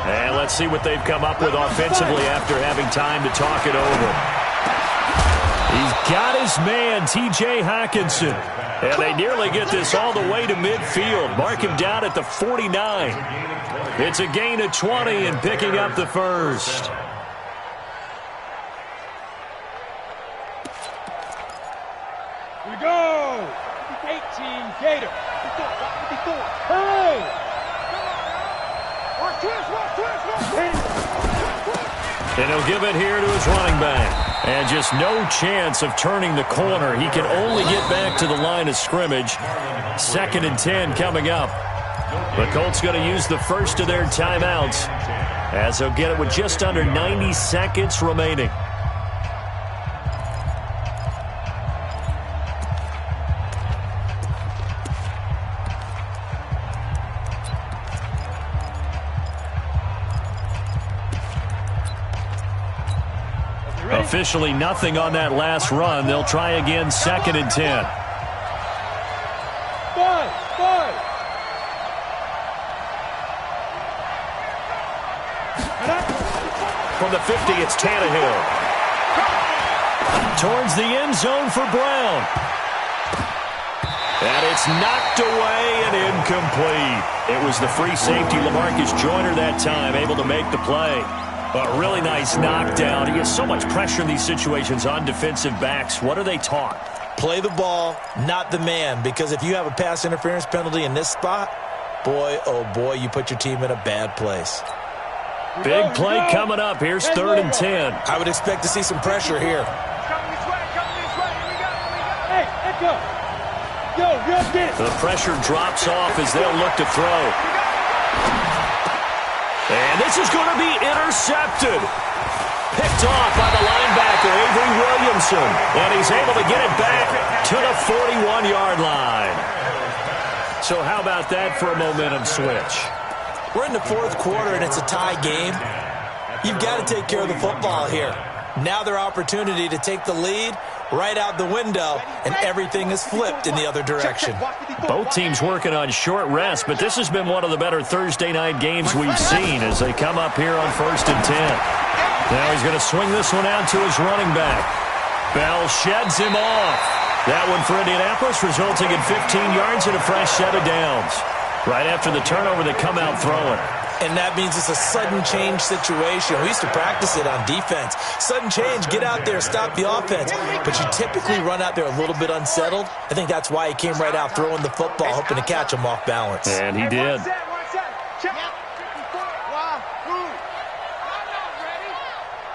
Speaker 1: And let's see what they've come up with offensively after having time to talk it over. He's got his man, T.J. Hockenson. And they nearly get this all the way to midfield. Mark him down at the 49. It's a gain of 20 and picking up the first.
Speaker 2: Here we go. 18 Gator. Hurry. Watch twist.
Speaker 1: And he'll give it here to his running back. And just no chance of turning the corner. He can only get back to the line of scrimmage. 2nd and 10 coming up. The Colts going to use the first of their timeouts as they'll get it with just under 90 seconds remaining. Officially nothing on that last run. They'll try again 2nd and 10. From the 50, it's Tannehill. Towards the end zone for Brown. And it's knocked away and incomplete. It was the free safety, LaMarcus Joyner, that time, able to make the play. A really nice knockdown. He has so much pressure in these situations on defensive backs. What are they taught?
Speaker 3: Play the ball, not the man. Because if you have a pass interference penalty in this spot, boy, oh boy, you put your team in a bad place.
Speaker 1: Big play coming up. Here's 3rd and 10.
Speaker 3: I would expect to see some pressure here.
Speaker 2: Hey, let's go.
Speaker 1: The pressure drops off as they'll look to throw. And this is going to be intercepted. Picked off by the linebacker, Avery Williamson. And he's able to get it back to the 41-yard line. So how about that for a momentum switch?
Speaker 3: We're in the 4th quarter, and it's a tie game. You've got to take care of the football here. Now their opportunity to take the lead right out the window, and everything is flipped in the other direction.
Speaker 1: Both teams working on short rest, but this has been one of the better Thursday night games we've seen as they come up here on 1st and 10. Now he's going to swing this one out to his running back. Bell sheds him off. That one for Indianapolis, resulting in 15 yards and a fresh set of downs. Right after the turnover, they come out throwing.
Speaker 3: And that means it's a sudden change situation. We used to practice it on defense. Sudden change, get out there, stop the offense. But you typically run out there a little bit unsettled. I think that's why he came right out throwing the football, hoping to catch him off balance.
Speaker 1: And he did.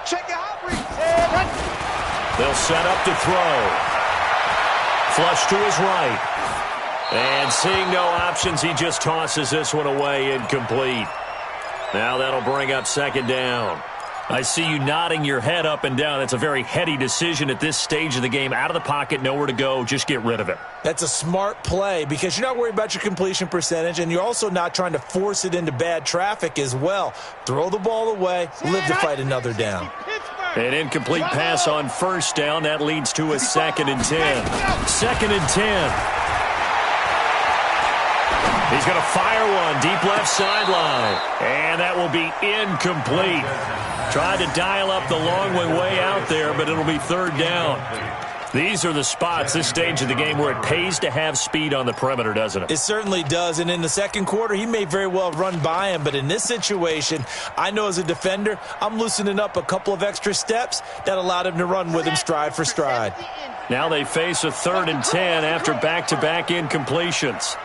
Speaker 2: Check your hot reads.
Speaker 1: They'll set up to throw. Flush to his right. And seeing no options, he just tosses this one away, incomplete. Now that'll bring up second down. I see you nodding your head up and down. That's a very heady decision at this stage of the game. Out of the pocket, nowhere to go, just get rid of it.
Speaker 3: That's a smart play because you're not worried about your completion percentage, and you're also not trying to force it into bad traffic as well. Throw the ball away, live to fight another down.
Speaker 1: An incomplete pass on first down. That leads to a 2nd and 10. 2nd and 10. He's going to fire one deep left sideline. And that will be incomplete. Tried to dial up the long way out there, but it'll be 3rd down. These are the spots, this stage of the game, where it pays to have speed on the perimeter, doesn't it?
Speaker 3: It certainly does, and in the second quarter, he may very well run by him, but in this situation, I know as a defender, I'm loosening up a couple of extra steps that allowed him to run with him stride for stride.
Speaker 1: Now they face a 3rd and 10 after back-to-back incompletions.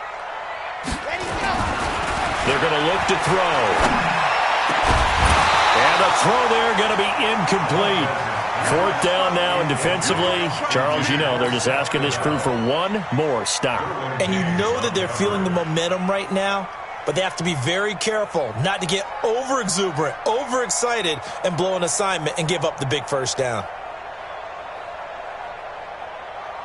Speaker 1: They're going to look to throw. And the throw there going to be incomplete. 4th down now, and defensively, Charles, you know, they're just asking this crew for one more stop.
Speaker 3: And you know that they're feeling the momentum right now, but they have to be very careful not to get over-exuberant, overexcited, and blow an assignment and give up the big first down.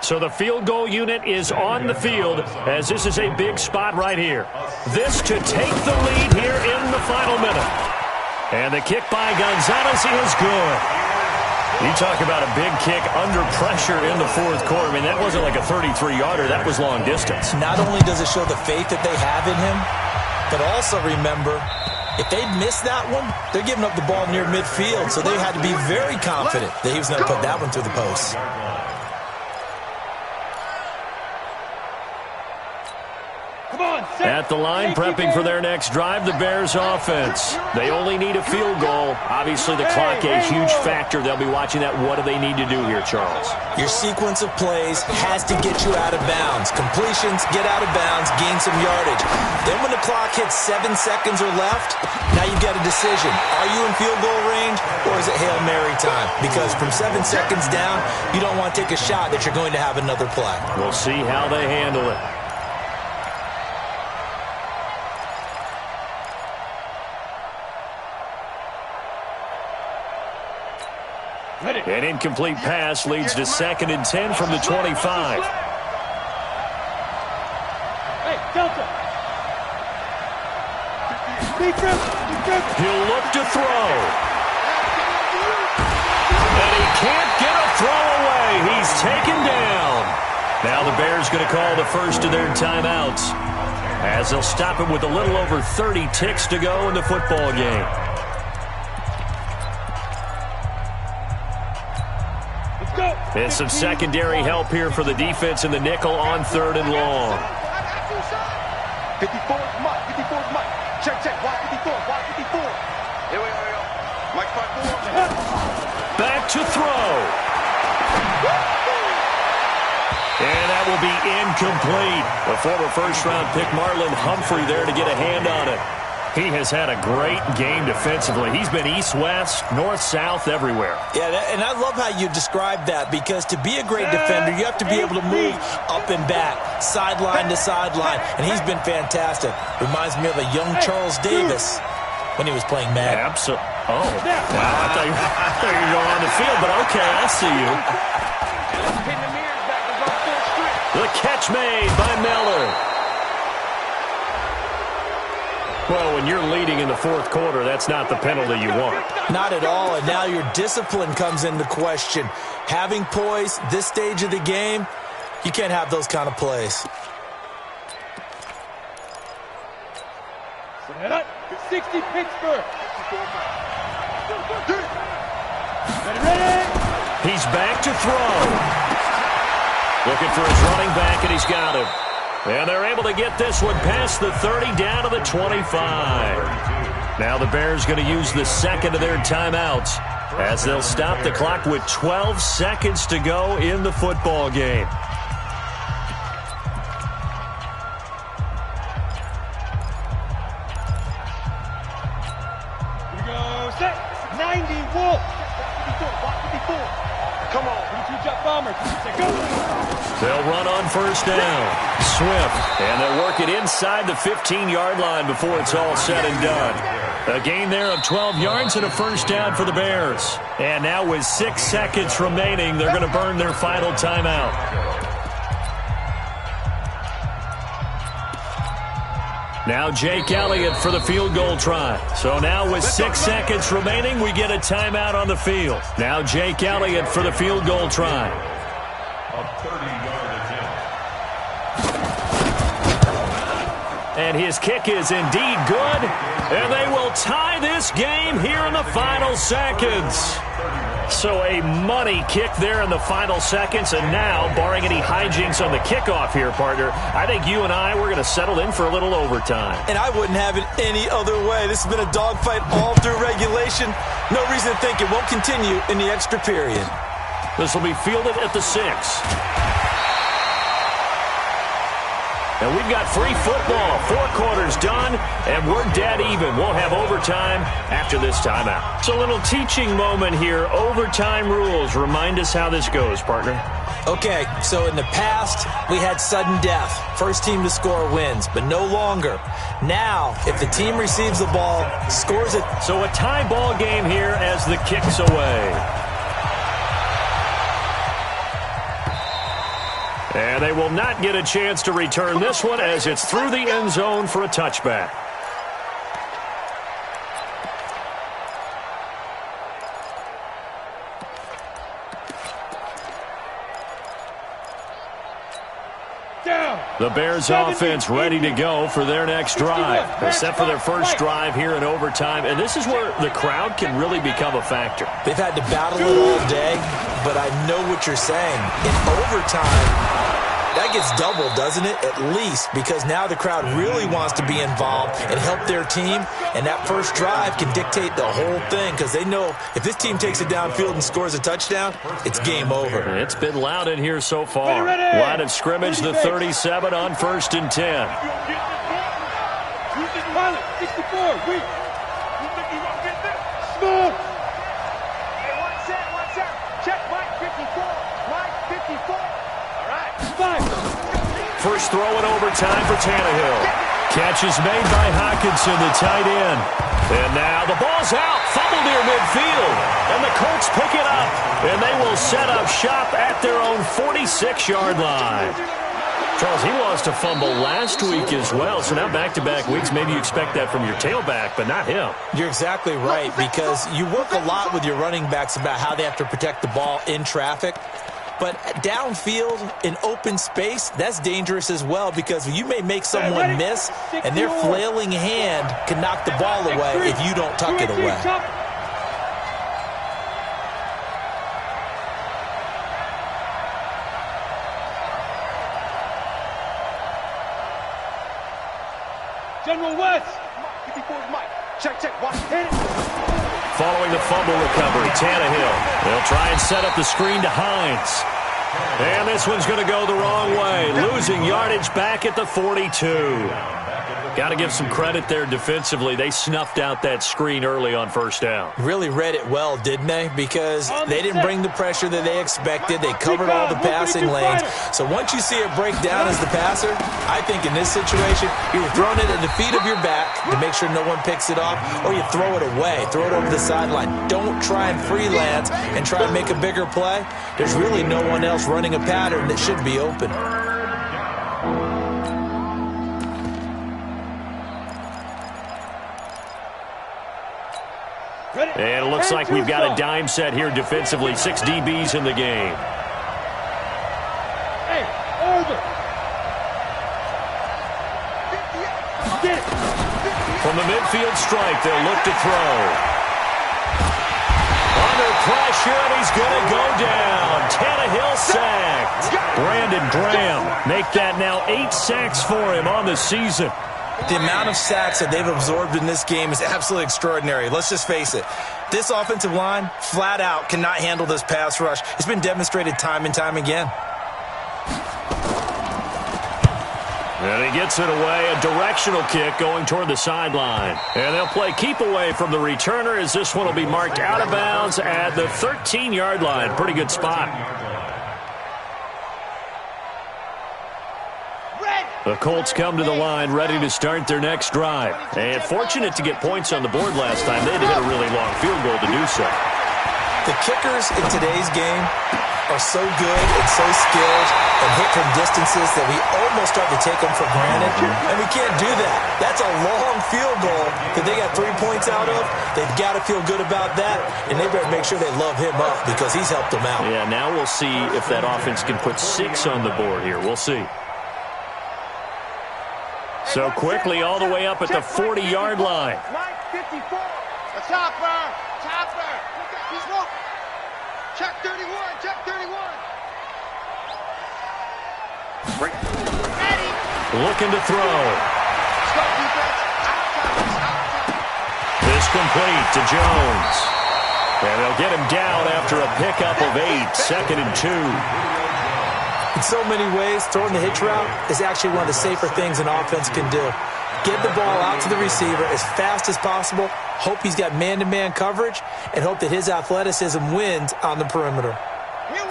Speaker 1: So the field goal unit is on the field as this is a big spot right here. This to take the lead here in the final minute. And the kick by Gonzalez is good. You talk about a big kick under pressure in the 4th quarter. I mean, that wasn't like a 33-yarder. That was long distance.
Speaker 3: Not only does it show the faith that they have in him, but also remember, if they miss that one, they're giving up the ball near midfield, so they had to be very confident that he was going to put that one through the post.
Speaker 1: At the line, prepping for their next drive, the Bears offense. They only need a field goal. Obviously, the clock a huge factor. They'll be watching that. What do they need to do here, Charles?
Speaker 3: Your sequence of plays has to get you out of bounds. Completions, get out of bounds, gain some yardage. Then when the clock hits 7 seconds or left, now you've got a decision. Are you in field goal range, or is it Hail Mary time? Because from 7 seconds down, you don't want to take a shot that you're going to have another play.
Speaker 1: We'll see how they handle it. An incomplete pass leads to 2nd and 10 from the 25.
Speaker 7: Hey, Delta.
Speaker 1: He'll look to throw. And he can't get a throw away. He's taken down. Now the Bears going to call the first of their timeouts, as they'll stop him with a little over 30 ticks to go in the football game. And some secondary help here for the defense in the nickel on 3rd and long.
Speaker 2: 54 Mike, 54 Mike. Check, wide 54, wide 54. Here we go. Mike 5-4.
Speaker 1: Back to throw. And that will be incomplete. The former first-round pick Marlon Humphrey there to get a hand on it. He has had a great game defensively. He's been east-west, north-south, everywhere.
Speaker 3: Yeah, and I love how you describe that, because to be a great defender, you have to be able to move up and back, sideline to sideline, and he's been fantastic. Reminds me of a young Charles Davis when he was playing Madden.
Speaker 1: Absolutely. Oh, wow. I thought you were going on the field, but okay, I see you. The catch made by Miller. Well, when you're leading in the 4th quarter, that's not the penalty you want.
Speaker 3: Not at all, and now your discipline comes into question. Having poise this stage of the game, you can't have those kind of plays.
Speaker 7: 60 Pittsburgh. Ready?
Speaker 1: He's back to throw. Looking for his running back, and he's got him. And they're able to get this one past the 30 down to the 25. Now the Bears going to use the second of their timeouts as they'll stop the clock with 12 seconds to go in the football game.
Speaker 7: Here we go. Set. 90 Wolf.
Speaker 2: Come on.
Speaker 1: They'll run on first down. Swift. And they'll work it inside the 15-yard line before it's all said and done. A gain there of 12 yards and a first down for the Bears. And now with 6 seconds remaining, they're going to burn their final timeout. Now Jake Elliott for the field goal try. So now with 6 seconds remaining, we get a timeout on the field. Now Jake Elliott for the field goal try.
Speaker 5: A 30-yard attempt.
Speaker 1: And his kick is indeed good. And they will tie this game here in the final seconds. So a money kick there in the final seconds. And now, barring any hijinks on the kickoff here, partner, I think you and I, we're going to settle in for a little overtime.
Speaker 3: And I wouldn't have it any other way. This has been a dogfight all through regulation. No reason to think it won't continue in the extra period.
Speaker 1: This will be fielded at the 6. And we've got free football. 4 quarters done, and we're dead even. We'll have overtime after this timeout. It's a little teaching moment here. Overtime rules. Remind us how this goes, partner.
Speaker 3: Okay, so in the past, we had sudden death. First team to score wins, but no longer. Now, if the team receives the ball, scores it.
Speaker 1: So a tie ball game here as the kick's away. And they will not get a chance to return this one as it's through the end zone for a touchback. The Bears offense ready to go for their next drive. They're set for their first drive here in overtime, and this is where the crowd can really become a factor.
Speaker 3: They've had to battle it all day, but I know what you're saying. In overtime, that gets doubled, doesn't it? At least, because now the crowd really wants to be involved and help their team, and that first drive can dictate the whole thing because they know if this team takes it downfield and scores a touchdown, it's game over.
Speaker 1: It's been loud in here so far. Line of scrimmage, the 37 on 1st and 10. First throw in overtime for Tannehill. Catch is made by Hockenson, the tight end. And now the ball's out. Fumble near midfield. And the Colts pick it up. And they will set up shop at their own 46-yard line. Charles, he lost a fumble last week as well. So now back-to-back weeks, maybe you expect that from your tailback, but not him.
Speaker 3: You're exactly right because you work a lot with your running backs about how they have to protect the ball in traffic. But downfield in open space, that's dangerous as well because you may make someone miss, and their flailing hand can knock the ball away if you don't tuck it away.
Speaker 2: General West. Check. Hit it.
Speaker 1: Following the fumble recovery, Tannehill. They'll try and set up the screen to Hines. And this one's going to go the wrong way. Losing yardage back at the 42. Got to give some credit there defensively. They snuffed out that screen early on first down.
Speaker 3: Really read it well, didn't they? Because they didn't bring the pressure that they expected. They covered all the passing lanes. So once you see it break down as the passer, I think in this situation, you're throwing it at the feet of your back to make sure no one picks it off, or you throw it away, throw it over the sideline. Don't try and freelance and try and make a bigger play. There's really no one else running a pattern that should be open.
Speaker 1: And it looks like we've got a dime set here defensively. 6 DBs in the game.
Speaker 2: Hey, over.
Speaker 1: From the midfield strike, they'll look to throw. Under pressure, and he's going to go down. Tannehill sacked. Brandon Graham make that now 8 sacks for him on the season.
Speaker 3: The amount of sacks that they've absorbed in this game is absolutely extraordinary. Let's just face it. This offensive line, flat out, cannot handle this pass rush. It's been demonstrated time and time again.
Speaker 1: And he gets it away, a directional kick going toward the sideline. And they'll play keep away from the returner as this one will be marked out of bounds at the 13-yard line. Pretty good spot. The Colts come to the line ready to start their next drive. And fortunate to get points on the board last time. They had to hit a really long field goal to do so.
Speaker 3: The kickers in today's game are so good and so skilled and hit from distances that we almost start to take them for granted, and we can't do that. That's a long field goal that they got 3 points out of. They've got to feel good about that, and they better make sure they love him up because he's helped them out.
Speaker 1: Yeah, now we'll see if that offense can put 6 on the board here. We'll see. So quickly all the way up at the 40-yard line.
Speaker 2: Mike 54. A topper. Topper. He's walking. Check 31. Check 31. Ready.
Speaker 1: Looking to throw. This complete to Jones. And they'll get him down after a pickup of 8. 2nd and 2.
Speaker 3: In so many ways, throwing the hitch route is actually one of the safer things an offense can do. Get the ball out to the receiver as fast as possible, hope he's got man-to-man coverage, and hope that his athleticism wins on the perimeter.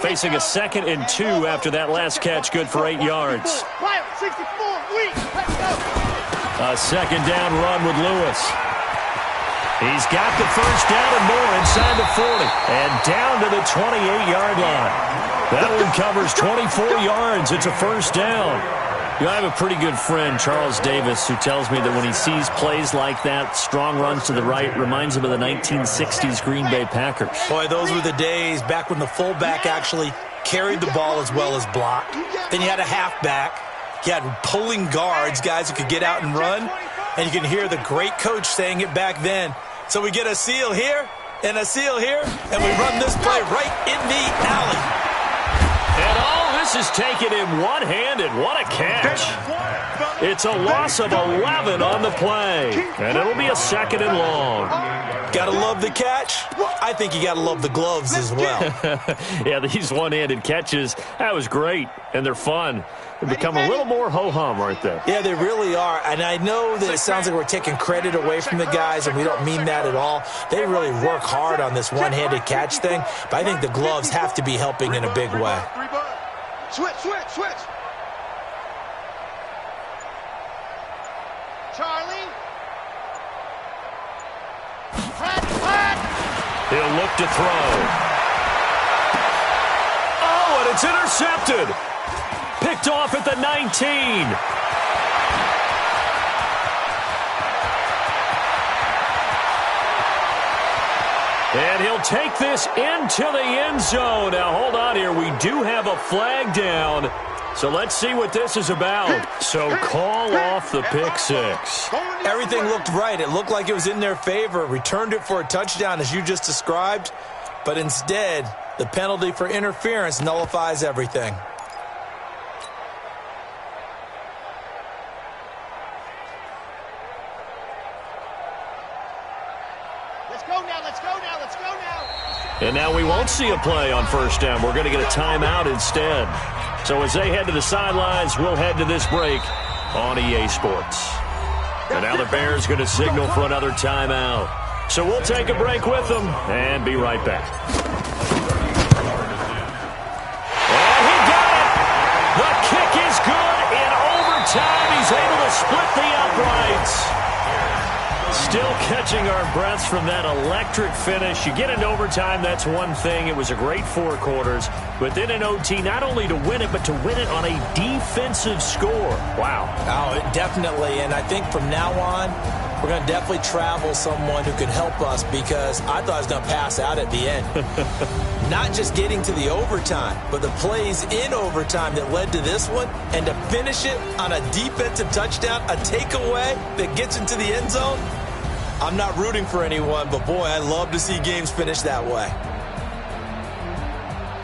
Speaker 1: Facing a 2nd and 2 after that last catch, good for 8 yards.
Speaker 2: 64, let's go.
Speaker 1: A 2nd down run with Lewis. He's got the first down and more inside the 40 and down to the 28-yard line. That one covers 24 yards. It's a first down. You know, I have a pretty good friend, Charles Davis, who tells me that when he sees plays like that, strong runs to the right, reminds him of the 1960s Green Bay Packers.
Speaker 3: Boy, those were the days back when the fullback actually carried the ball as well as blocked. Then you had a halfback. You had pulling guards, guys who could get out and run. And you can hear the great coach saying it back then. So we get a seal here and a seal here, and we run this play right in the alley.
Speaker 1: And all this is taken in one-handed. What a catch. It's a loss of 11 on the play. And it'll be a 2nd and long.
Speaker 3: Gotta love the catch. I think you gotta love the gloves as well.
Speaker 1: Yeah, these one-handed catches, that was great. And they're fun. They become a little more ho-hum, aren't they?
Speaker 3: Yeah, they really are. And I know that it sounds like we're taking credit away from the guys, and we don't mean that at all. They really work hard on this one-handed catch thing, but I think the gloves have to be helping in a big way.
Speaker 2: Switch. Charlie.
Speaker 1: He'll look to throw. Oh, and it's intercepted. Picked off at the 19. And he'll take this into the end zone. Now, hold on here. We do have a flag down. So let's see what this is about. So call off the pick 6.
Speaker 3: Everything looked right. It looked like it was in their favor. Returned it for a touchdown, as you just described. But instead, the penalty for interference nullifies everything.
Speaker 1: And now we won't see a play on first down. We're going to get a timeout instead. So as they head to the sidelines, we'll head to this break on EA Sports. And now the Bears going to signal for another timeout. So we'll take a break with them and be right back. And he got it! The kick is good in overtime. He's able to split the uprights. Still catching our breaths from that electric finish. You get into overtime, that's one thing. It was a great 4 quarters. But then in OT, not only to win it, but to win it on a defensive score. Wow.
Speaker 3: Oh, definitely. And I think from now on, we're going to definitely travel someone who can help us, because I thought I was going to pass out at the end. Not just getting to the overtime, but the plays in overtime that led to this one, and to finish it on a defensive touchdown, a takeaway that gets into the end zone. I'm not rooting for anyone, but boy, I love to see games finish that way.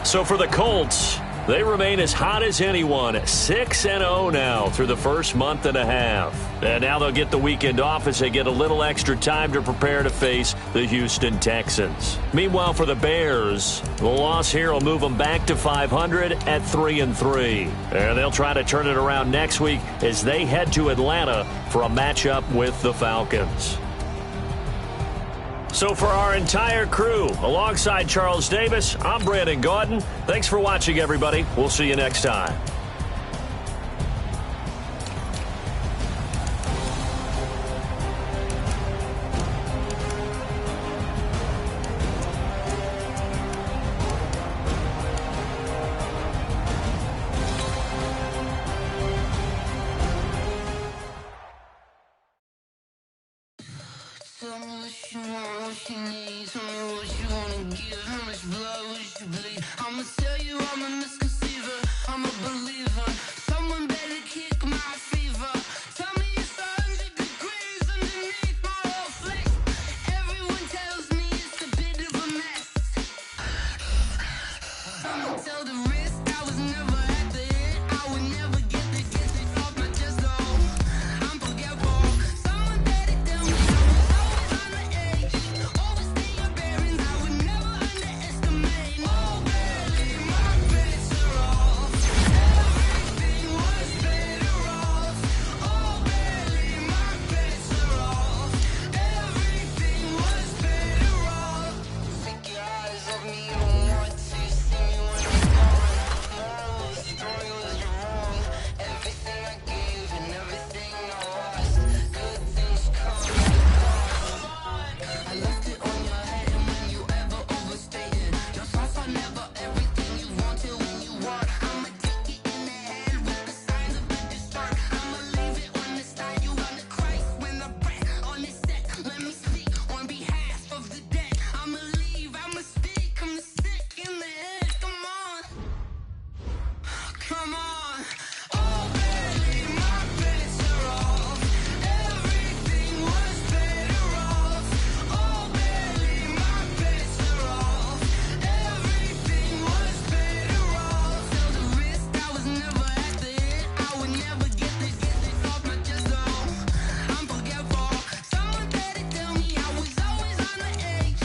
Speaker 1: So for the Colts, They remain as hot as anyone, 6-0 now through the first month and a half. And now they'll get the weekend off as they get a little extra time to prepare to face the Houston Texans. Meanwhile, for the Bears, the loss here will move them back to 500 at 3-3. And they'll try to turn it around next week as they head to Atlanta for a matchup with the Falcons. So for our entire crew, alongside Charles Davis, I'm Brandon Gaudin. Thanks for watching, everybody. We'll see you next time.
Speaker 8: I'ma tell you I'm a misconceiver, I'm a believer. Someone better kick my fever. Tell me it's 100 degrees underneath my whole flesh. Everyone tells me it's a bit of a mess. I'ma tell the risk I was never at the end. I would never get it off my chest though. I'm forgetful. Someone better tell me I was always on the edge. Overstay your bearings, I would never underestimate. Oh baby, my bets are off. Everything was better off. Oh baby, my bets are off. Everything was better off. Take your eyes off me, you don't want to see me when I'm gone. Moral of the story was you're wrong. Everything I gave and everything I lost. Good things come and gone. I left it on your head, and when you ever overstated your thoughts are never everything you wanted when you want. I'ma take it in the head with the signs of a distort. I'ma leave it on the side. You on the Christ when the breath on the set. Let me speak on behalf of the dead. I'ma leave, I'ma speak. I'm sick in the head. Come on, come on. Oh baby, my bets are off. Everything was better off. Oh baby, my bets are off. Everything was better off. Tell the risk I was never at the end. I would never get it off my chest though. I'm forgetful. Someone better tell me I was always on the edge.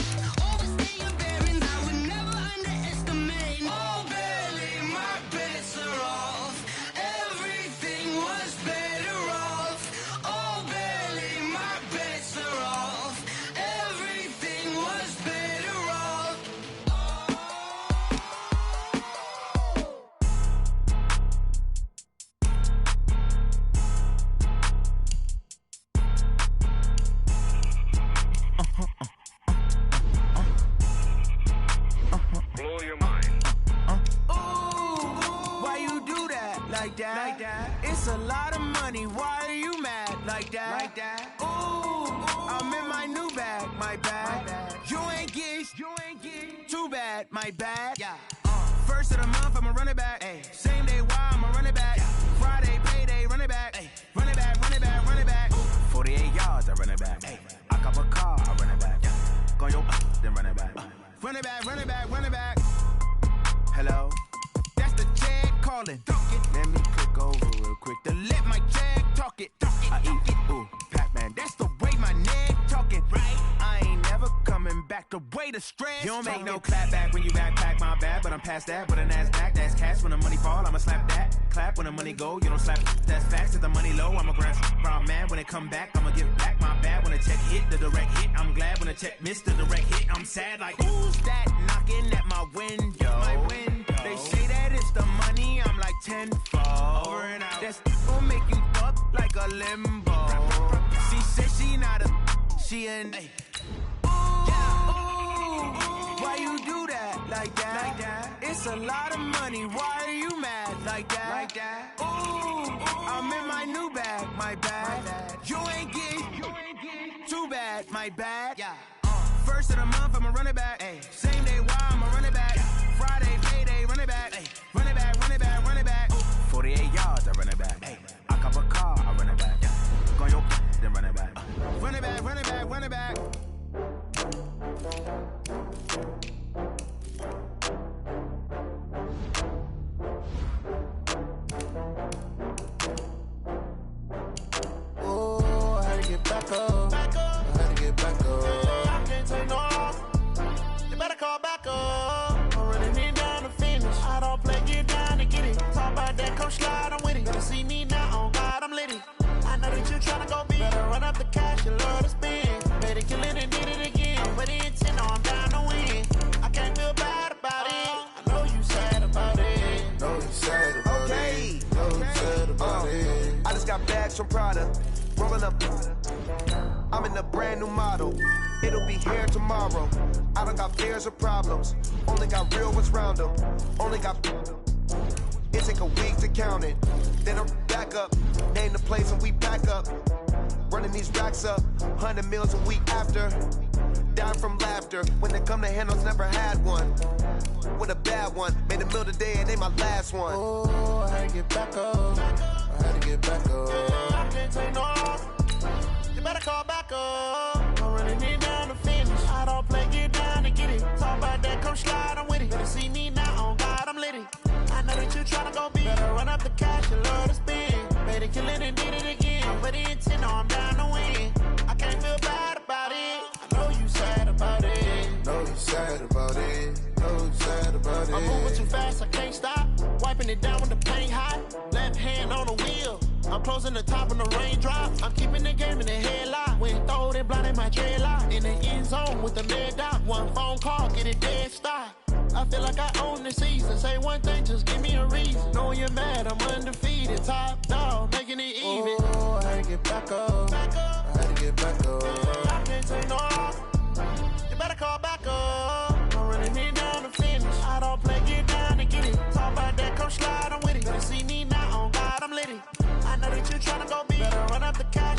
Speaker 8: Overstay your bearings, I would never underestimate. Oh baby, my bets are off. Everything was better off. Oh baby, my bets are off. Everything was better off.
Speaker 5: Blow your mind.
Speaker 2: Why you do that? Like that? It's a lot of money. Why are you mad? Like that? Ooh, I'm in my new bag. My bad. You ain't get. Too bad. My bad. Yeah. First of the month, I'ma run it back. Ay. Same day, why I'ma run it back. Friday, payday, run it back. Ay. Run it back, run it back, run it back. 48 yards, I run it back. Ay. I cop a car, I run it back. Go yo, then run it back. Run it back, run it back, run it back. Hello? That's the jag calling. Let me click over real quick to let my jag talk it. I eat it, ooh, Pac-Man. That's the way my neck talking. Right? I ain't never coming back the way the stress. You don't make no clap back when you backpack, my bad. But I'm past that with a NASDAQ. That's cash when the money fall, I'ma slap that. Clap when the money go, you don't slap. That's facts. If the money low, I'ma grab round man. When it come back, I'ma give back my bad. When the check hit, the direct hit. I'm glad when the check missed the direct hit. I'm sad like, who's that knocking at my window? They say that it's the money, I'm like tenfold. Over and out. That's gon' make you up like a limbo. She said she not a, she an. Why you do that? Like that? It's a lot of money. Why are you mad? Like that? Ooh, I'm in my new bag. My bad. You ain't get. Too bad. My bad. Yeah. First of the month, I'ma run it back. Ay. Same day, why I'ma run it back. Friday, payday, run it back. Ay. Run it back, run it back, run it back. 48 yards, I run it back. Ay. I cop a car, I run it back. Go yo, then run it back. Run it back, run it back, run it back. up. I'm running it down to finish. I don't play, get down to get it. Talk about that, come slide, I'm with it. Better see me now, on God, I'm litty. I know that you tryna go big. Better run up the cash, you love to spend. Better kill it and did it again. But the intent, no, I'm down to win. I can't feel bad about it. I know you sad about it.
Speaker 9: Know you sad about it. Know you sad about it. I just got bags from Prada. Rolling up. I'm in a brand new model. It'll be here tomorrow. I don't got fears or problems. Only got real ones round them. Only got. It take a week to count it. Then I'm back up. Name the place and we back up. Running these racks up. 100 meals a week after. Down from laughter. When they come to handles, never had one. With a bad one. Made a meal today and they my last one.
Speaker 2: Oh, I had to get back up. I had to get back up. I can't take no loss. You better call back up. I'm running it down to finish. I don't play, get down to get it. Talk about that, come slide, I'm with it. Better see me now, on God, I'm litty. I know that you tryna go big. Better run up the cash, you love to spend. Better kill it and did it again. But the intent, no, I'm down to win. I can't feel bad about it. I know you sad about it.
Speaker 9: Know you sad about it. Know you sad about it.
Speaker 2: I'm moving too fast, I can't stop. Wiping it down with the paint hot. Left hand on the wheel. I'm closing the top on the raindrop. I'm keeping the game in the headlock. When throwed and blinded my dreadlock. In the end zone with the mid dot. One phone call, get it dead stop. I feel like I own the season. Say one thing, just give me a reason. Knowing you're mad, I'm undefeated. Top dog, making it even.
Speaker 9: Oh, I had to get back up. I had to get back up.
Speaker 2: I can't take no loss. You better call back up. I'm running it down to finish. I don't play, get down to get it. Talk about that, come slide, I'm with it. Better see me now, on God, I'm litty. I know that you tryna go big. Better run up the cash.